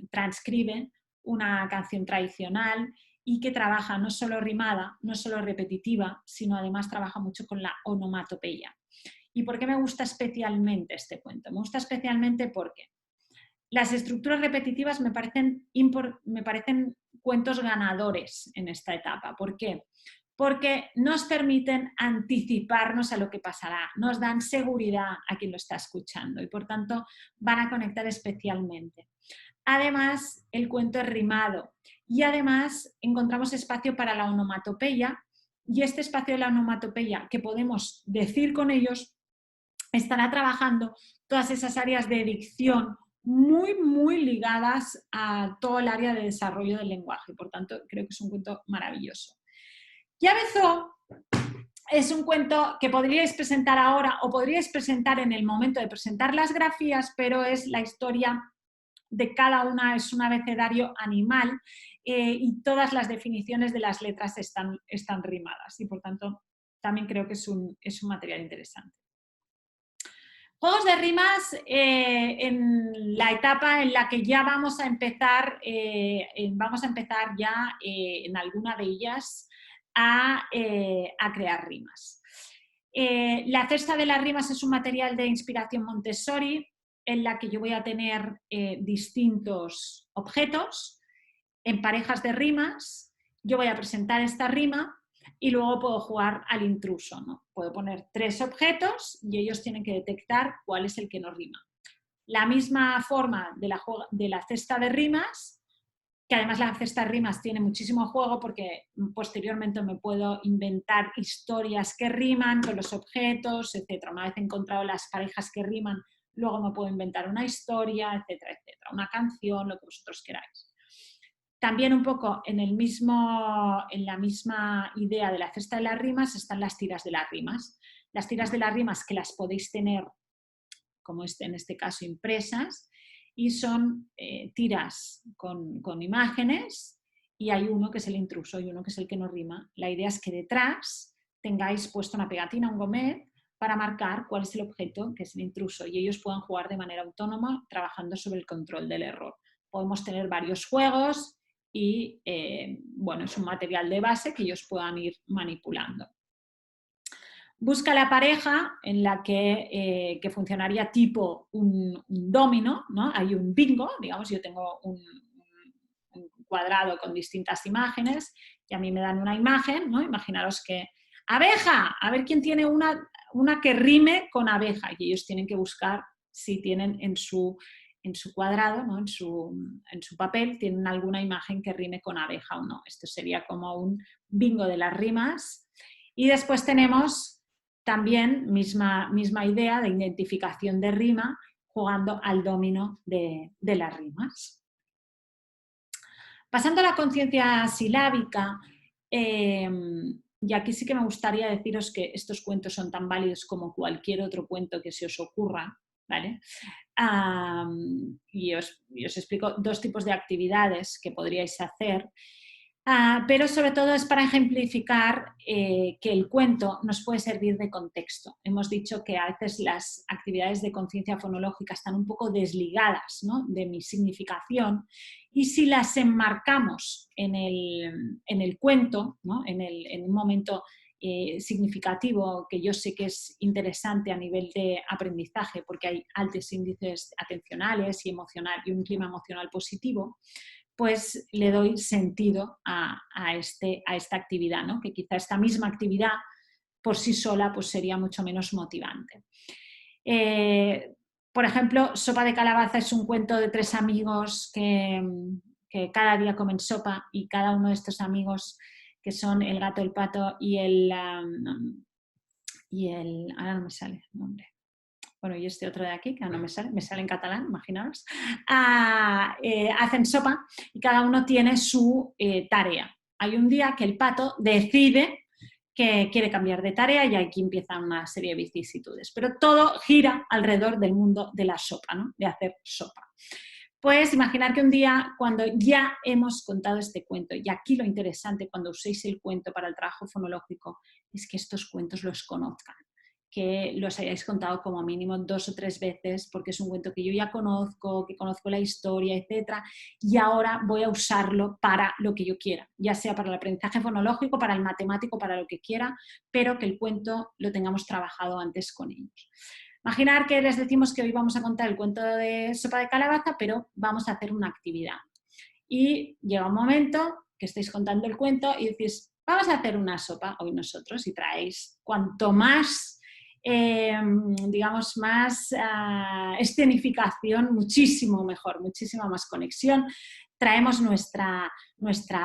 transcribe una canción tradicional y que trabaja no solo rimada, no solo repetitiva, sino además trabaja mucho con la onomatopeya. ¿Y por qué me gusta especialmente este cuento? Me gusta especialmente porque las estructuras repetitivas me parecen cuentos ganadores en esta etapa. ¿Por qué? Porque nos permiten anticiparnos a lo que pasará, nos dan seguridad a quien lo está escuchando y por tanto van a conectar especialmente. Además, el cuento es rimado y además encontramos espacio para la onomatopeya y este espacio de la onomatopeya que podemos decir con ellos estará trabajando todas esas áreas de dicción muy, muy ligadas a todo el área de desarrollo del lenguaje. Por tanto, creo que es un cuento maravilloso. Yabezó es un cuento que podríais presentar ahora o podríais presentar en el momento de presentar las grafías, pero es la historia de cada una, es un abecedario animal y todas las definiciones de las letras están rimadas y por tanto también creo que es un material interesante. Juegos de rimas en la etapa en la que ya vamos a empezar ya en alguna de ellas a crear rimas. La cesta de las rimas es un material de inspiración Montessori en la que yo voy a tener distintos objetos en parejas de rimas. Yo voy a presentar esta rima y luego puedo jugar al intruso, ¿no? Puedo poner 3 objetos y ellos tienen que detectar cuál es el que no rima. La misma forma de la cesta de rimas, que además la cesta de rimas tiene muchísimo juego porque posteriormente me puedo inventar historias que riman con los objetos, etc. Una vez encontrado las parejas que riman, luego me puedo inventar una historia, etcétera, etcétera, una canción, lo que vosotros queráis. También un poco en la misma idea de la cesta de las rimas están las tiras de las rimas. Las tiras de las rimas que las podéis tener, como en este caso, impresas, y son tiras con imágenes, y hay uno que es el intruso y uno que es el que no rima. La idea es que detrás tengáis puesto una pegatina, un gomet, para marcar cuál es el objeto que es el intruso, y ellos puedan jugar de manera autónoma trabajando sobre el control del error. Podemos tener varios juegos y bueno, es un material de base que ellos puedan ir manipulando. Busca la pareja en la que funcionaría tipo un domino, ¿no? Hay un bingo, digamos, yo tengo un cuadrado con distintas imágenes y a mí me dan una imagen, ¿no? Imaginaros que abeja, a ver quién tiene una que rime con abeja, y ellos tienen que buscar si tienen en su cuadrado, ¿no? en su papel, tienen alguna imagen que rime con abeja o no. Esto sería como un bingo de las rimas. Y después tenemos también misma idea de identificación de rima jugando al domino de las rimas. Pasando a la conciencia silábica, y aquí sí que me gustaría deciros que estos cuentos son tan válidos como cualquier otro cuento que se os ocurra, ¿vale? Y os explico 2 tipos de actividades que podríais hacer, pero sobre todo es para ejemplificar que el cuento nos puede servir de contexto. Hemos dicho que a veces las actividades de conciencia fonológica están un poco desligadas, ¿no? de mi significación, y si las enmarcamos en el cuento, ¿no? en un momento significativo que yo sé que es interesante a nivel de aprendizaje porque hay altos índices atencionales y un clima emocional positivo, pues le doy sentido a esta actividad, ¿no? Que quizá esta misma actividad por sí sola pues sería mucho menos motivante. Por ejemplo, Sopa de calabaza es un cuento de 3 amigos que cada día comen sopa, y cada uno de estos amigos, que son el gato, el pato y ahora no me sale el nombre. Bueno, y este otro de aquí, que no me sale en catalán, imaginaos, hacen sopa y cada uno tiene su tarea. Hay un día que el pato decide que quiere cambiar de tarea y aquí empieza una serie de vicisitudes. Pero todo gira alrededor del mundo de la sopa, ¿no? De hacer sopa. Pues imaginar que un día, cuando ya hemos contado este cuento, y aquí lo interesante cuando uséis el cuento para el trabajo fonológico es que estos cuentos los conozcan, que los hayáis contado como mínimo 2 o 3 veces, porque es un cuento que yo ya conozco, que conozco la historia, etc. Y ahora voy a usarlo para lo que yo quiera, ya sea para el aprendizaje fonológico, para el matemático, para lo que quiera, pero que el cuento lo tengamos trabajado antes con ellos. Imaginar que les decimos que hoy vamos a contar el cuento de Sopa de calabaza, pero vamos a hacer una actividad. Y llega un momento que estáis contando el cuento y decís, vamos a hacer una sopa hoy nosotros, y traéis cuanto más, digamos, más escenificación, muchísimo mejor, muchísima más conexión. Traemos nuestra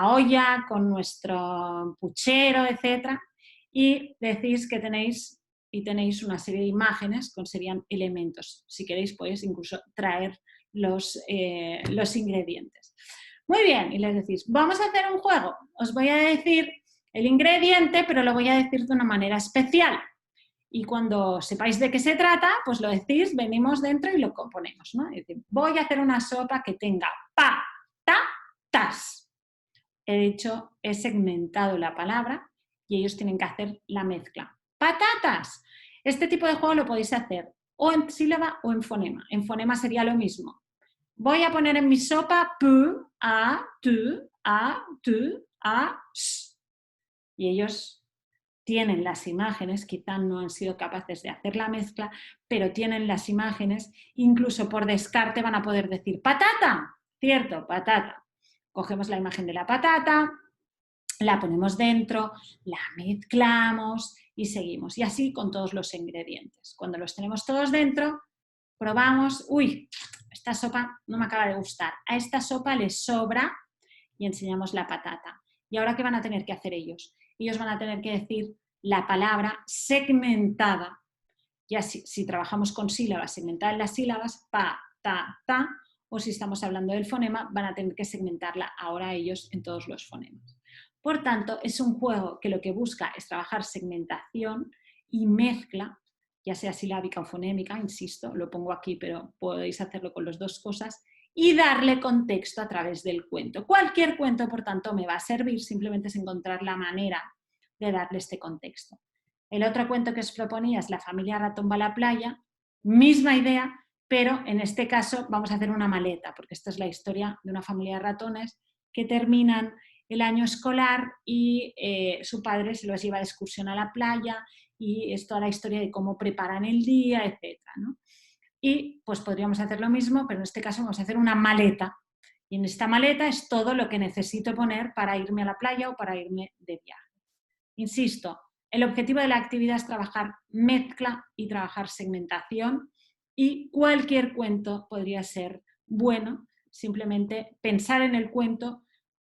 olla con nuestro puchero, etc. Y decís que tenéis una serie de imágenes con serían elementos. Si queréis podéis incluso traer los ingredientes. Muy bien, y les decís, vamos a hacer un juego. Os voy a decir el ingrediente, pero lo voy a decir de una manera especial. Y cuando sepáis de qué se trata, pues lo decís, venimos dentro y lo componemos, ¿no? Es decir, voy a hacer una sopa que tenga patatas. He segmentado la palabra y ellos tienen que hacer la mezcla. ¡Patatas! Este tipo de juego lo podéis hacer o en sílaba o en fonema. En fonema sería lo mismo. Voy a poner en mi sopa p, a, tu, a, tu, a, s. Y ellos tienen las imágenes, quizá no han sido capaces de hacer la mezcla, pero tienen las imágenes, incluso por descarte van a poder decir patata, cierto, patata. Cogemos la imagen de la patata, la ponemos dentro, la mezclamos y seguimos. Y así con todos los ingredientes. Cuando los tenemos todos dentro, probamos, uy, esta sopa no me acaba de gustar, a esta sopa les sobra y enseñamos la patata. ¿Y ahora qué van a tener que hacer ellos? Ellos van a tener que decir la palabra segmentada. Ya si trabajamos con sílabas, segmentar las sílabas, pa, ta, ta, o si estamos hablando del fonema, van a tener que segmentarla ahora ellos en todos los fonemas. Por tanto, es un juego que lo que busca es trabajar segmentación y mezcla, ya sea silábica o fonémica, insisto, lo pongo aquí, pero podéis hacerlo con las dos cosas, y darle contexto a través del cuento. Cualquier cuento, por tanto, me va a servir, simplemente es encontrar la manera de darle este contexto. El otro cuento que os proponía es La familia ratón va a la playa, misma idea, pero en este caso vamos a hacer una maleta, porque esta es la historia de una familia de ratones que terminan el año escolar y su padre se los lleva de excursión a la playa y es toda la historia de cómo preparan el día, etc., ¿no? Y pues podríamos hacer lo mismo, pero en este caso vamos a hacer una maleta. Y en esta maleta es todo lo que necesito poner para irme a la playa o para irme de viaje. Insisto, el objetivo de la actividad es trabajar mezcla y trabajar segmentación y cualquier cuento podría ser bueno, simplemente pensar en el cuento,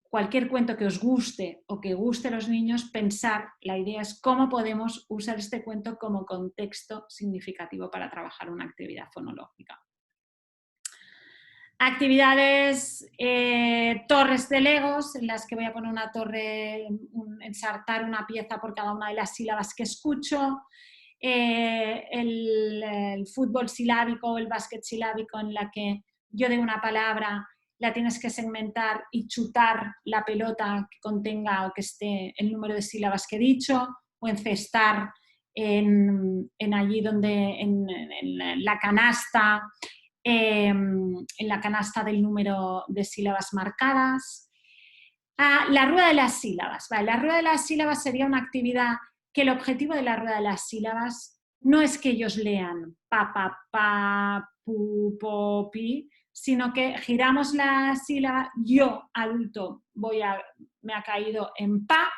cualquier cuento que os guste o que guste a los niños, pensar, la idea es cómo podemos usar este cuento como contexto significativo para trabajar una actividad fonológica. Actividades, torres de legos, en las que voy a poner una torre, ensartar una pieza por cada una de las sílabas que escucho, el fútbol silábico o el básquet silábico, en la que yo de una palabra la tienes que segmentar y chutar la pelota que contenga o que esté el número de sílabas que he dicho, o encestar en allí donde, en la canasta, en la canasta del número de sílabas marcadas. La rueda de las sílabas. Vale, la rueda de las sílabas sería una actividad que el objetivo de la rueda de las sílabas no es que ellos lean pa, pa, pa, pu, po, pi, sino que giramos la sílaba, yo, adulto, me ha caído en pa,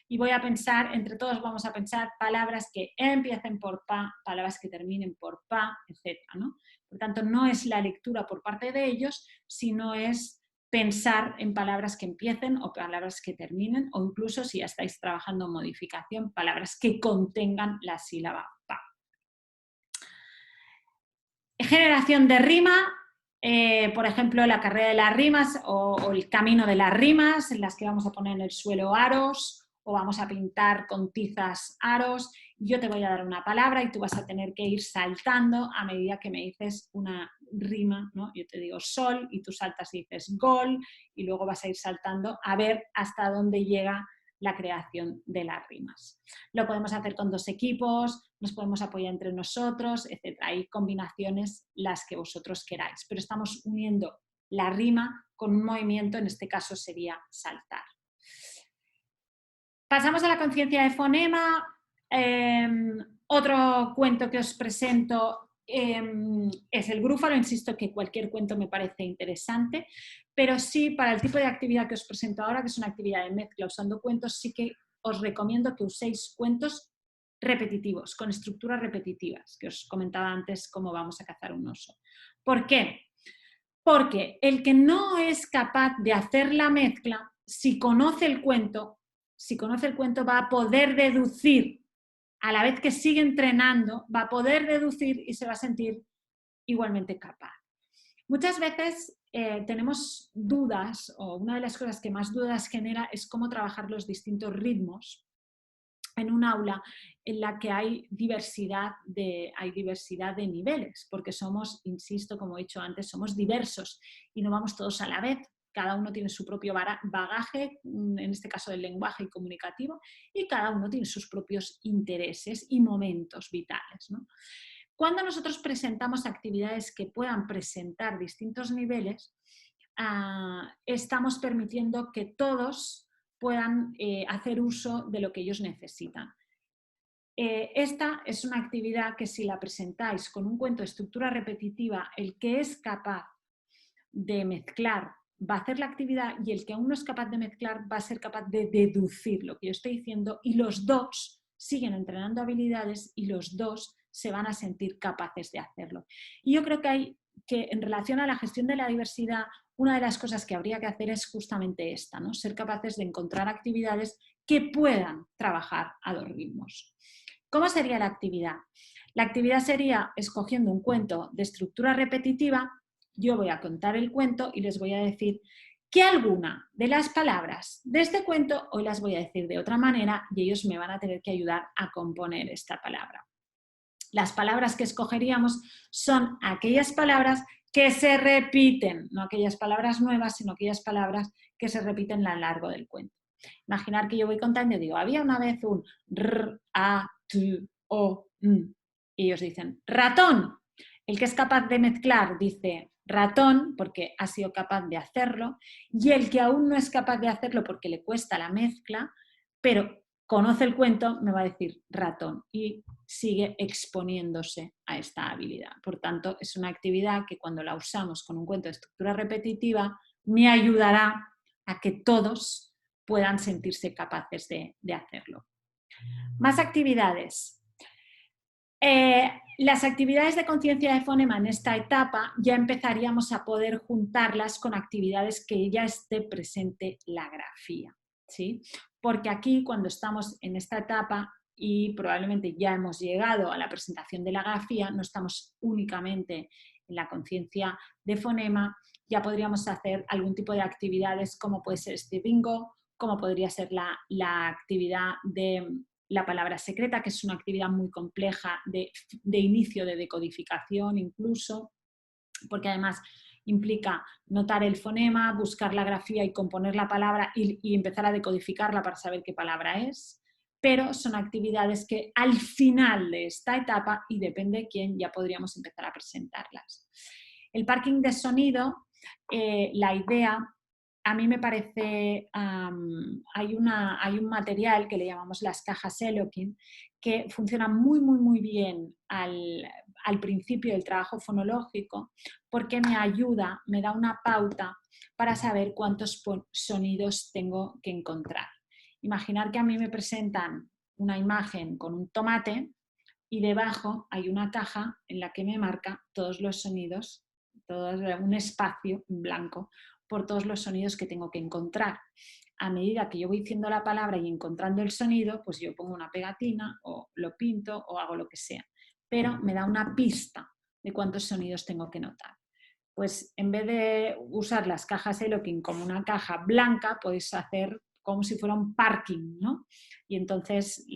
y voy a pensar, entre todos vamos a pensar palabras que empiecen por pa, palabras que terminen por pa, etc., ¿no? Por tanto, no es la lectura por parte de ellos, sino es pensar en palabras que empiecen o palabras que terminen, o incluso, si ya estáis trabajando en modificación, palabras que contengan la sílaba pa. Generación de rima, por ejemplo, la carrera de las rimas o el camino de las rimas, en las que vamos a poner en el suelo aros o vamos a pintar con tizas aros. Yo te voy a dar una palabra y tú vas a tener que ir saltando a medida que me dices una rima, ¿no? Yo te digo sol y tú saltas y dices gol, y luego vas a ir saltando a ver hasta dónde llega la creación de las rimas. Lo podemos hacer con dos equipos, nos podemos apoyar entre nosotros, etc. Hay combinaciones las que vosotros queráis, pero estamos uniendo la rima con un movimiento, en este caso sería saltar. Pasamos a la conciencia de fonema. Otro cuento que os presento es el grúfalo. Insisto que cualquier cuento me parece interesante, pero sí, para el tipo de actividad que os presento ahora, que es una actividad de mezcla usando cuentos, sí que os recomiendo que uséis cuentos repetitivos, con estructuras repetitivas, que os comentaba antes cómo vamos a cazar un oso. ¿Por qué? Porque el que no es capaz de hacer la mezcla, si conoce el cuento, va a poder deducir, a la vez que sigue entrenando, va a poder deducir y se va a sentir igualmente capaz. Muchas veces tenemos dudas, o una de las cosas que más dudas genera es cómo trabajar los distintos ritmos en un aula en la que hay diversidad de niveles, porque somos, insisto, como he dicho antes, somos diversos y no vamos todos a la vez. Cada uno tiene su propio bagaje, en este caso del lenguaje y comunicativo, y cada uno tiene sus propios intereses y momentos vitales, ¿no? cuando nosotros presentamos actividades que puedan presentar distintos niveles, estamos permitiendo que todos puedan hacer uso de lo que ellos necesitan. Esta es una actividad que si la presentáis con un cuento de estructura repetitiva, el que es capaz de mezclar va a hacer la actividad y el que aún no es capaz de mezclar va a ser capaz de deducir lo que yo estoy diciendo y los dos siguen entrenando habilidades y los dos se van a sentir capaces de hacerlo. Y yo creo que en relación a la gestión de la diversidad, una de las cosas que habría que hacer es justamente esta, ¿no? Ser capaces de encontrar actividades que puedan trabajar a dos ritmos. ¿Cómo sería la actividad? La actividad sería escogiendo un cuento de estructura repetitiva. Yo voy a contar el cuento y les voy a decir que alguna de las palabras de este cuento hoy las voy a decir de otra manera y ellos me van a tener que ayudar a componer esta palabra. Las palabras que escogeríamos son aquellas palabras que se repiten, no aquellas palabras nuevas, sino aquellas palabras que se repiten a lo largo del cuento. Imaginar que yo voy contando y digo, había una vez un r, a, tu, o, n. Y ellos dicen, ratón. El que es capaz de mezclar dice ratón, porque ha sido capaz de hacerlo, y el que aún no es capaz de hacerlo porque le cuesta la mezcla, pero conoce el cuento, me va a decir ratón y sigue exponiéndose a esta habilidad. Por tanto, es una actividad que cuando la usamos con un cuento de estructura repetitiva me ayudará a que todos puedan sentirse capaces de hacerlo. Más actividades. Las actividades de conciencia de fonema en esta etapa ya empezaríamos a poder juntarlas con actividades que ya esté presente la grafía, ¿sí? Porque aquí cuando estamos en esta etapa y probablemente ya hemos llegado a la presentación de la grafía, no estamos únicamente en la conciencia de fonema, ya podríamos hacer algún tipo de actividades como puede ser este bingo, como podría ser la actividad de la palabra secreta, que es una actividad muy compleja de inicio de decodificación incluso, porque además implica notar el fonema, buscar la grafía y componer la palabra y empezar a decodificarla para saber qué palabra es, pero son actividades que al final de esta etapa, y depende de quién, ya podríamos empezar a presentarlas. El parking de sonido, la idea, a mí me parece, hay un material que le llamamos las cajas Eloquin, que funciona muy, muy, muy bien al principio del trabajo fonológico porque me ayuda, me da una pauta para saber cuántos sonidos tengo que encontrar. Imaginar que a mí me presentan una imagen con un tomate y debajo hay una caja en la que me marca todos los sonidos, todo un espacio en blanco por todos los sonidos que tengo que encontrar. A medida que yo voy diciendo la palabra y encontrando el sonido, pues yo pongo una pegatina o lo pinto o hago lo que sea. Pero me da una pista de cuántos sonidos tengo que notar. Pues en vez de usar las cajas Eloquin como una caja blanca, podéis hacer como si fuera un parking, ¿no? Y entonces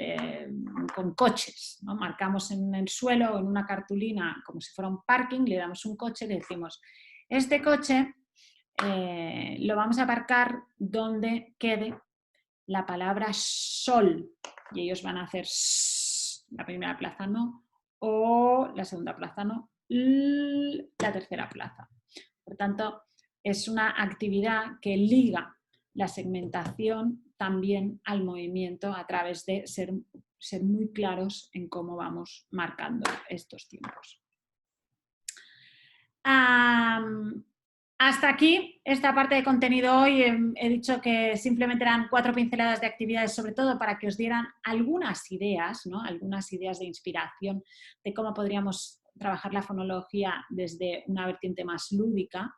con coches, ¿no? Marcamos en el suelo o en una cartulina como si fuera un parking, le damos un coche y le decimos, este coche lo vamos a aparcar donde quede la palabra sol y ellos van a hacer la primera plaza no, o la segunda plaza no, la tercera plaza. Por tanto, es una actividad que liga la segmentación también al movimiento a través de ser muy claros en cómo vamos marcando estos tiempos. Hasta aquí esta parte de contenido hoy. He dicho que simplemente eran 4 pinceladas de actividades, sobre todo para que os dieran algunas ideas, ¿no? Algunas ideas de inspiración de cómo podríamos trabajar la fonología desde una vertiente más lúdica.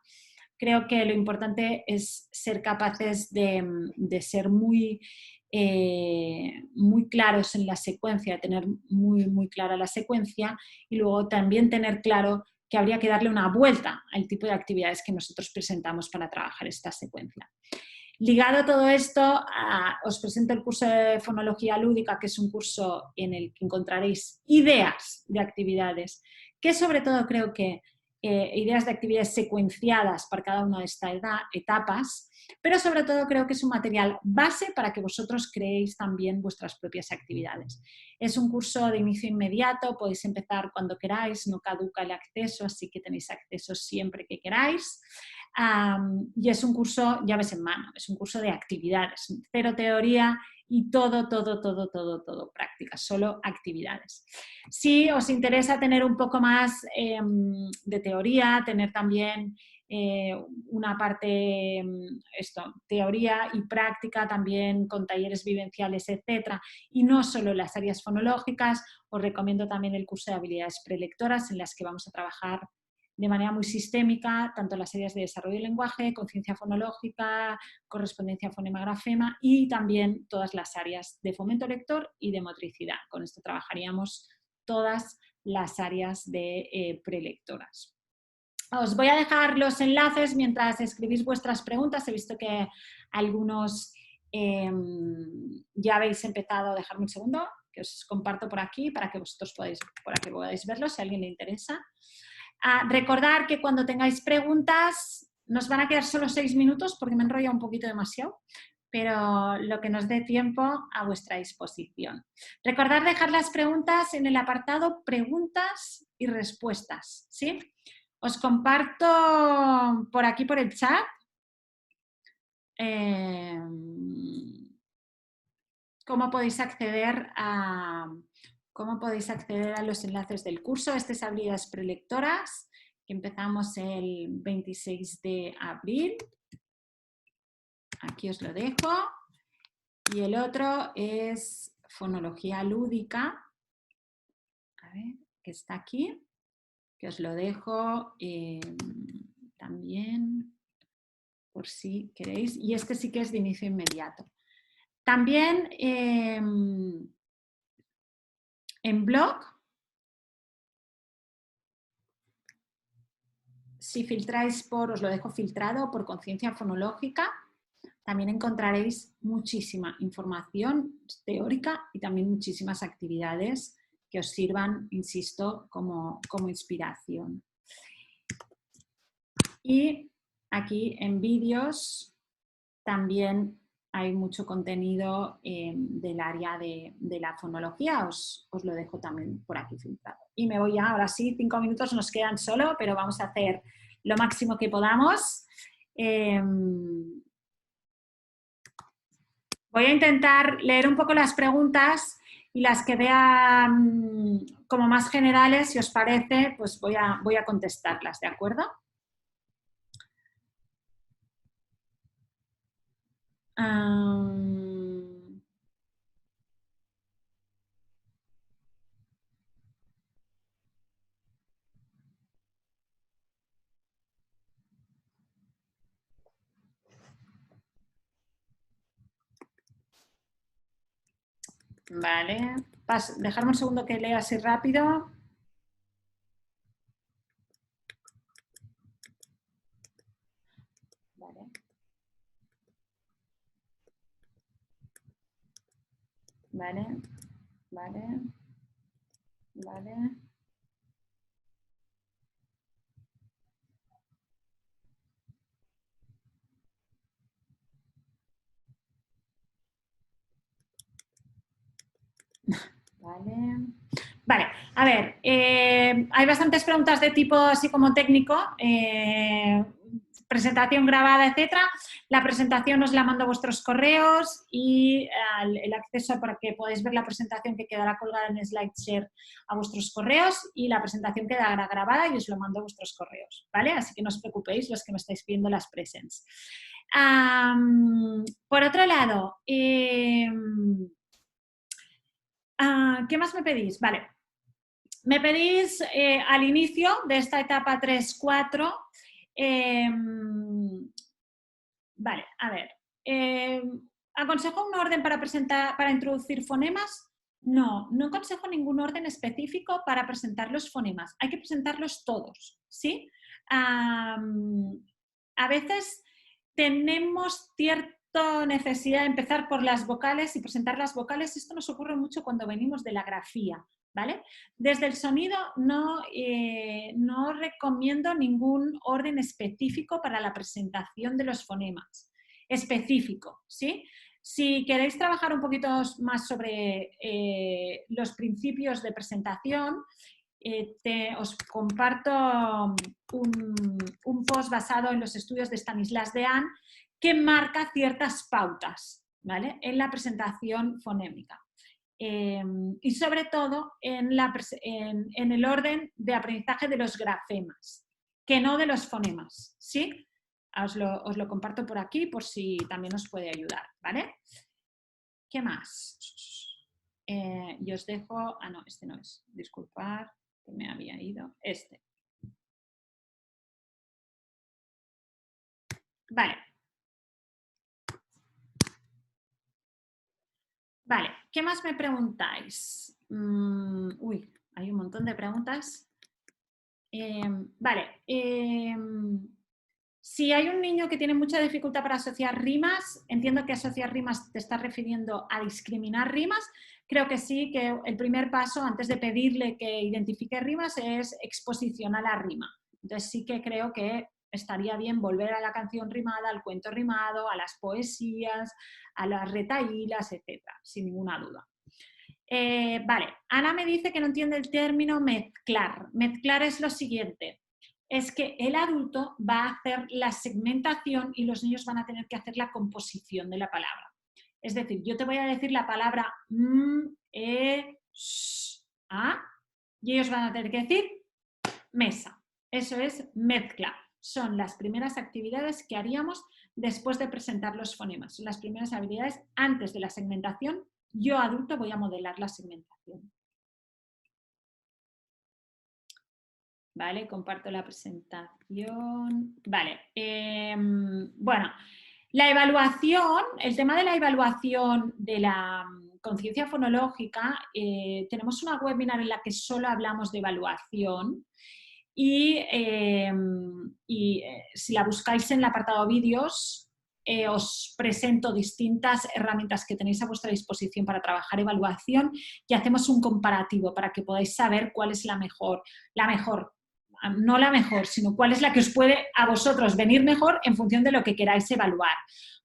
Creo que lo importante es ser capaces de ser muy claros en la secuencia, tener muy, muy clara la secuencia y luego también tener claro que habría que darle una vuelta al tipo de actividades que nosotros presentamos para trabajar esta secuencia. Ligado a todo esto, os presento el curso de fonología lúdica, que es un curso en el que encontraréis ideas de actividades que sobre todo creo que ideas de actividades secuenciadas para cada una de estas etapas, pero sobre todo creo que es un material base para que vosotros creéis también vuestras propias actividades. Es un curso de inicio inmediato, podéis empezar cuando queráis, no caduca el acceso, así que tenéis acceso siempre que queráis. Y es un curso llaves en mano, es un curso de actividades, cero teoría y todo práctica, solo actividades. Si os interesa tener un poco más de teoría, tener también una parte, teoría y práctica también con talleres vivenciales, etcétera, y no solo las áreas fonológicas, os recomiendo también el curso de habilidades prelectoras en las que vamos a trabajar de manera muy sistémica, tanto las áreas de desarrollo del lenguaje, conciencia fonológica, correspondencia fonema-grafema y también todas las áreas de fomento lector y de motricidad. Con esto trabajaríamos todas las áreas de prelectoras. Os voy a dejar los enlaces mientras escribís vuestras preguntas. He visto que algunos ya habéis empezado a dejarme un segundo, que os comparto por aquí para que vosotros podáis verlo si a alguien le interesa. Recordar que cuando tengáis preguntas, nos van a quedar solo 6 minutos porque me he enrollado un poquito demasiado, pero lo que nos dé tiempo a vuestra disposición. Recordad dejar las preguntas en el apartado preguntas y respuestas, ¿sí? Os comparto por aquí por el chat cómo podéis acceder a los enlaces del curso. Este es habilidades prelectoras, que empezamos el 26 de abril. Aquí os lo dejo. Y el otro es fonología lúdica, a ver, que está aquí, que os lo dejo también por si queréis. Y este sí que es de inicio inmediato. También en blog, si filtráis os lo dejo filtrado por conciencia fonológica, también encontraréis muchísima información teórica y también muchísimas actividades que os sirvan, insisto, como inspiración. Y aquí en vídeos también hay mucho contenido del área de la fonología, os lo dejo también por aquí filtrado. Y me voy ya, ahora sí, 5 minutos nos quedan solo, pero vamos a hacer lo máximo que podamos. Voy a intentar leer un poco las preguntas y las que vean como más generales, si os parece, pues voy a contestarlas, ¿de acuerdo? Vale, dejarme un segundo que lea así rápido. Vale. Vale, vale, vale. Vale. Vale, a ver, hay bastantes preguntas de tipo así como técnico, presentación grabada, etcétera. La presentación os la mando a vuestros correos y el acceso para que podáis ver la presentación que quedará colgada en SlideShare a vuestros correos y la presentación quedará grabada y os lo mando a vuestros correos, ¿vale? Así que no os preocupéis los que me estáis pidiendo las presents. Por otro lado, ¿qué más me pedís? Vale. Me pedís al inicio de esta etapa 3-4, vale, a ver, ¿aconsejo un orden para introducir fonemas? No, no aconsejo ningún orden específico para presentar los fonemas, hay que presentarlos todos, ¿sí? A veces tenemos cierta necesidad de empezar por las vocales y presentar las vocales, esto nos ocurre mucho cuando venimos de la grafía, ¿vale? Desde el sonido no recomiendo ningún orden específico para la presentación de los fonemas. Específico, ¿sí? Si queréis trabajar un poquito más sobre los principios de presentación, os comparto un post basado en los estudios de Stanislas Dehaene que marca ciertas pautas, ¿vale?, en la presentación fonémica. Y sobre todo en el orden de aprendizaje de los grafemas, que no de los fonemas, ¿sí? Os lo comparto por aquí por si también os puede ayudar, ¿vale? ¿Qué más? Y os dejo... Ah, no, este no es. Disculpad, que me había ido. Este. Vale. Vale, ¿qué más me preguntáis? Uy, hay un montón de preguntas. Vale. Si hay un niño que tiene mucha dificultad para asociar rimas, entiendo que asociar rimas te estás refiriendo a discriminar rimas. Creo que sí, que el primer paso antes de pedirle que identifique rimas es exposición a la rima. Entonces sí que creo que estaría bien volver a la canción rimada, al cuento rimado, a las poesías, a las retahílas, etcétera, sin ninguna duda. Vale, Ana me dice que no entiende el término mezclar. Mezclar es lo siguiente. Es que el adulto va a hacer la segmentación y los niños van a tener que hacer la composición de la palabra. Es decir, yo te voy a decir la palabra a, y ellos van a tener que decir mesa. Eso es mezcla. Son las primeras actividades que haríamos después de presentar los fonemas. Son las primeras habilidades antes de la segmentación. Yo, adulto, voy a modelar la segmentación. Vale, comparto la presentación. Vale, bueno, la evaluación, el tema de la evaluación de la conciencia fonológica, tenemos una webinar en la que solo hablamos de evaluación y si la buscáis en el apartado vídeos, os presento distintas herramientas que tenéis a vuestra disposición para trabajar evaluación y hacemos un comparativo para que podáis saber cuál es la mejor, no la mejor, sino cuál es la que os puede a vosotros venir mejor en función de lo que queráis evaluar.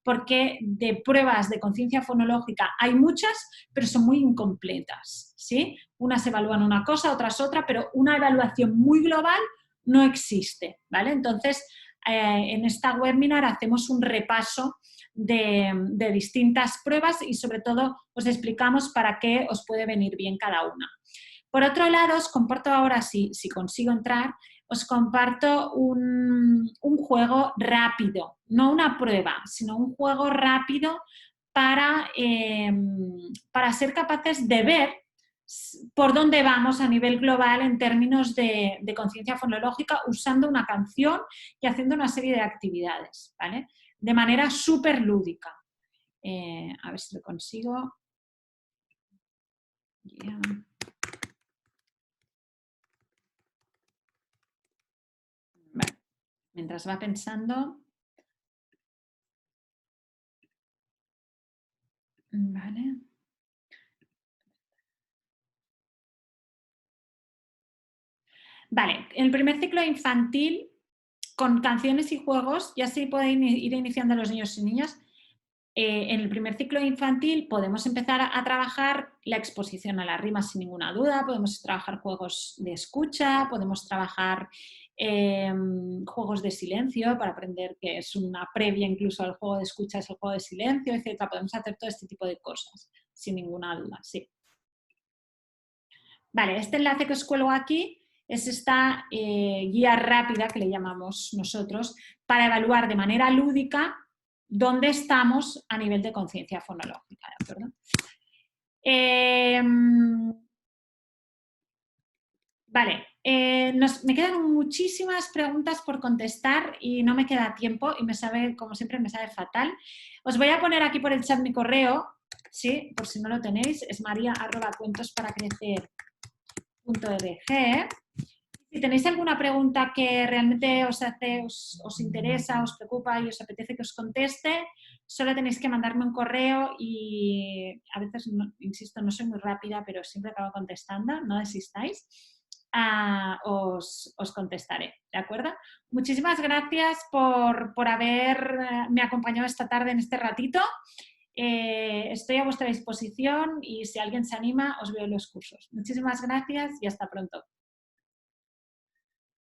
Porque de pruebas de conciencia fonológica hay muchas, pero son muy incompletas, ¿sí? Unas evalúan una cosa, otras otra, pero una evaluación muy global no existe, ¿vale? Entonces, en esta webinar hacemos un repaso de distintas pruebas y sobre todo os explicamos para qué os puede venir bien cada una. Por otro lado, os comparto ahora, si consigo entrar, os comparto un juego rápido, no una prueba, sino un juego rápido para ser capaces de ver por dónde vamos a nivel global en términos de conciencia fonológica usando una canción y haciendo una serie de actividades, ¿vale? De manera súper lúdica. A ver si lo consigo. Yeah. Vale. Mientras va pensando. Vale. Vale, en el primer ciclo infantil, con canciones y juegos, ya se pueden ir iniciando a los niños y niñas. En el primer ciclo infantil podemos empezar a trabajar la exposición a las rimas sin ninguna duda, podemos trabajar juegos de escucha, podemos trabajar juegos de silencio para aprender que es una previa incluso al juego de escucha, es el juego de silencio, etc. Podemos hacer todo este tipo de cosas, sin ninguna duda, sí. Vale, este enlace que os cuelgo aquí es esta guía rápida que le llamamos nosotros para evaluar de manera lúdica dónde estamos a nivel de conciencia fonológica, ¿de acuerdo? Vale, me quedan muchísimas preguntas por contestar y no me queda tiempo y como siempre, me sabe fatal. Os voy a poner aquí por el chat mi correo, ¿sí? Por si no lo tenéis, es maria@cuentosparacrecer.org. Si tenéis alguna pregunta que realmente os interesa, os preocupa y os apetece que os conteste, Solo tenéis que mandarme un correo y a veces, insisto, no soy muy rápida, pero siempre acabo contestando, no desistáis. Os contestaré, ¿de acuerdo? Muchísimas gracias por haberme acompañado esta tarde en este ratito. Estoy a vuestra disposición y si alguien se anima, os veo en los cursos. Muchísimas gracias y hasta pronto.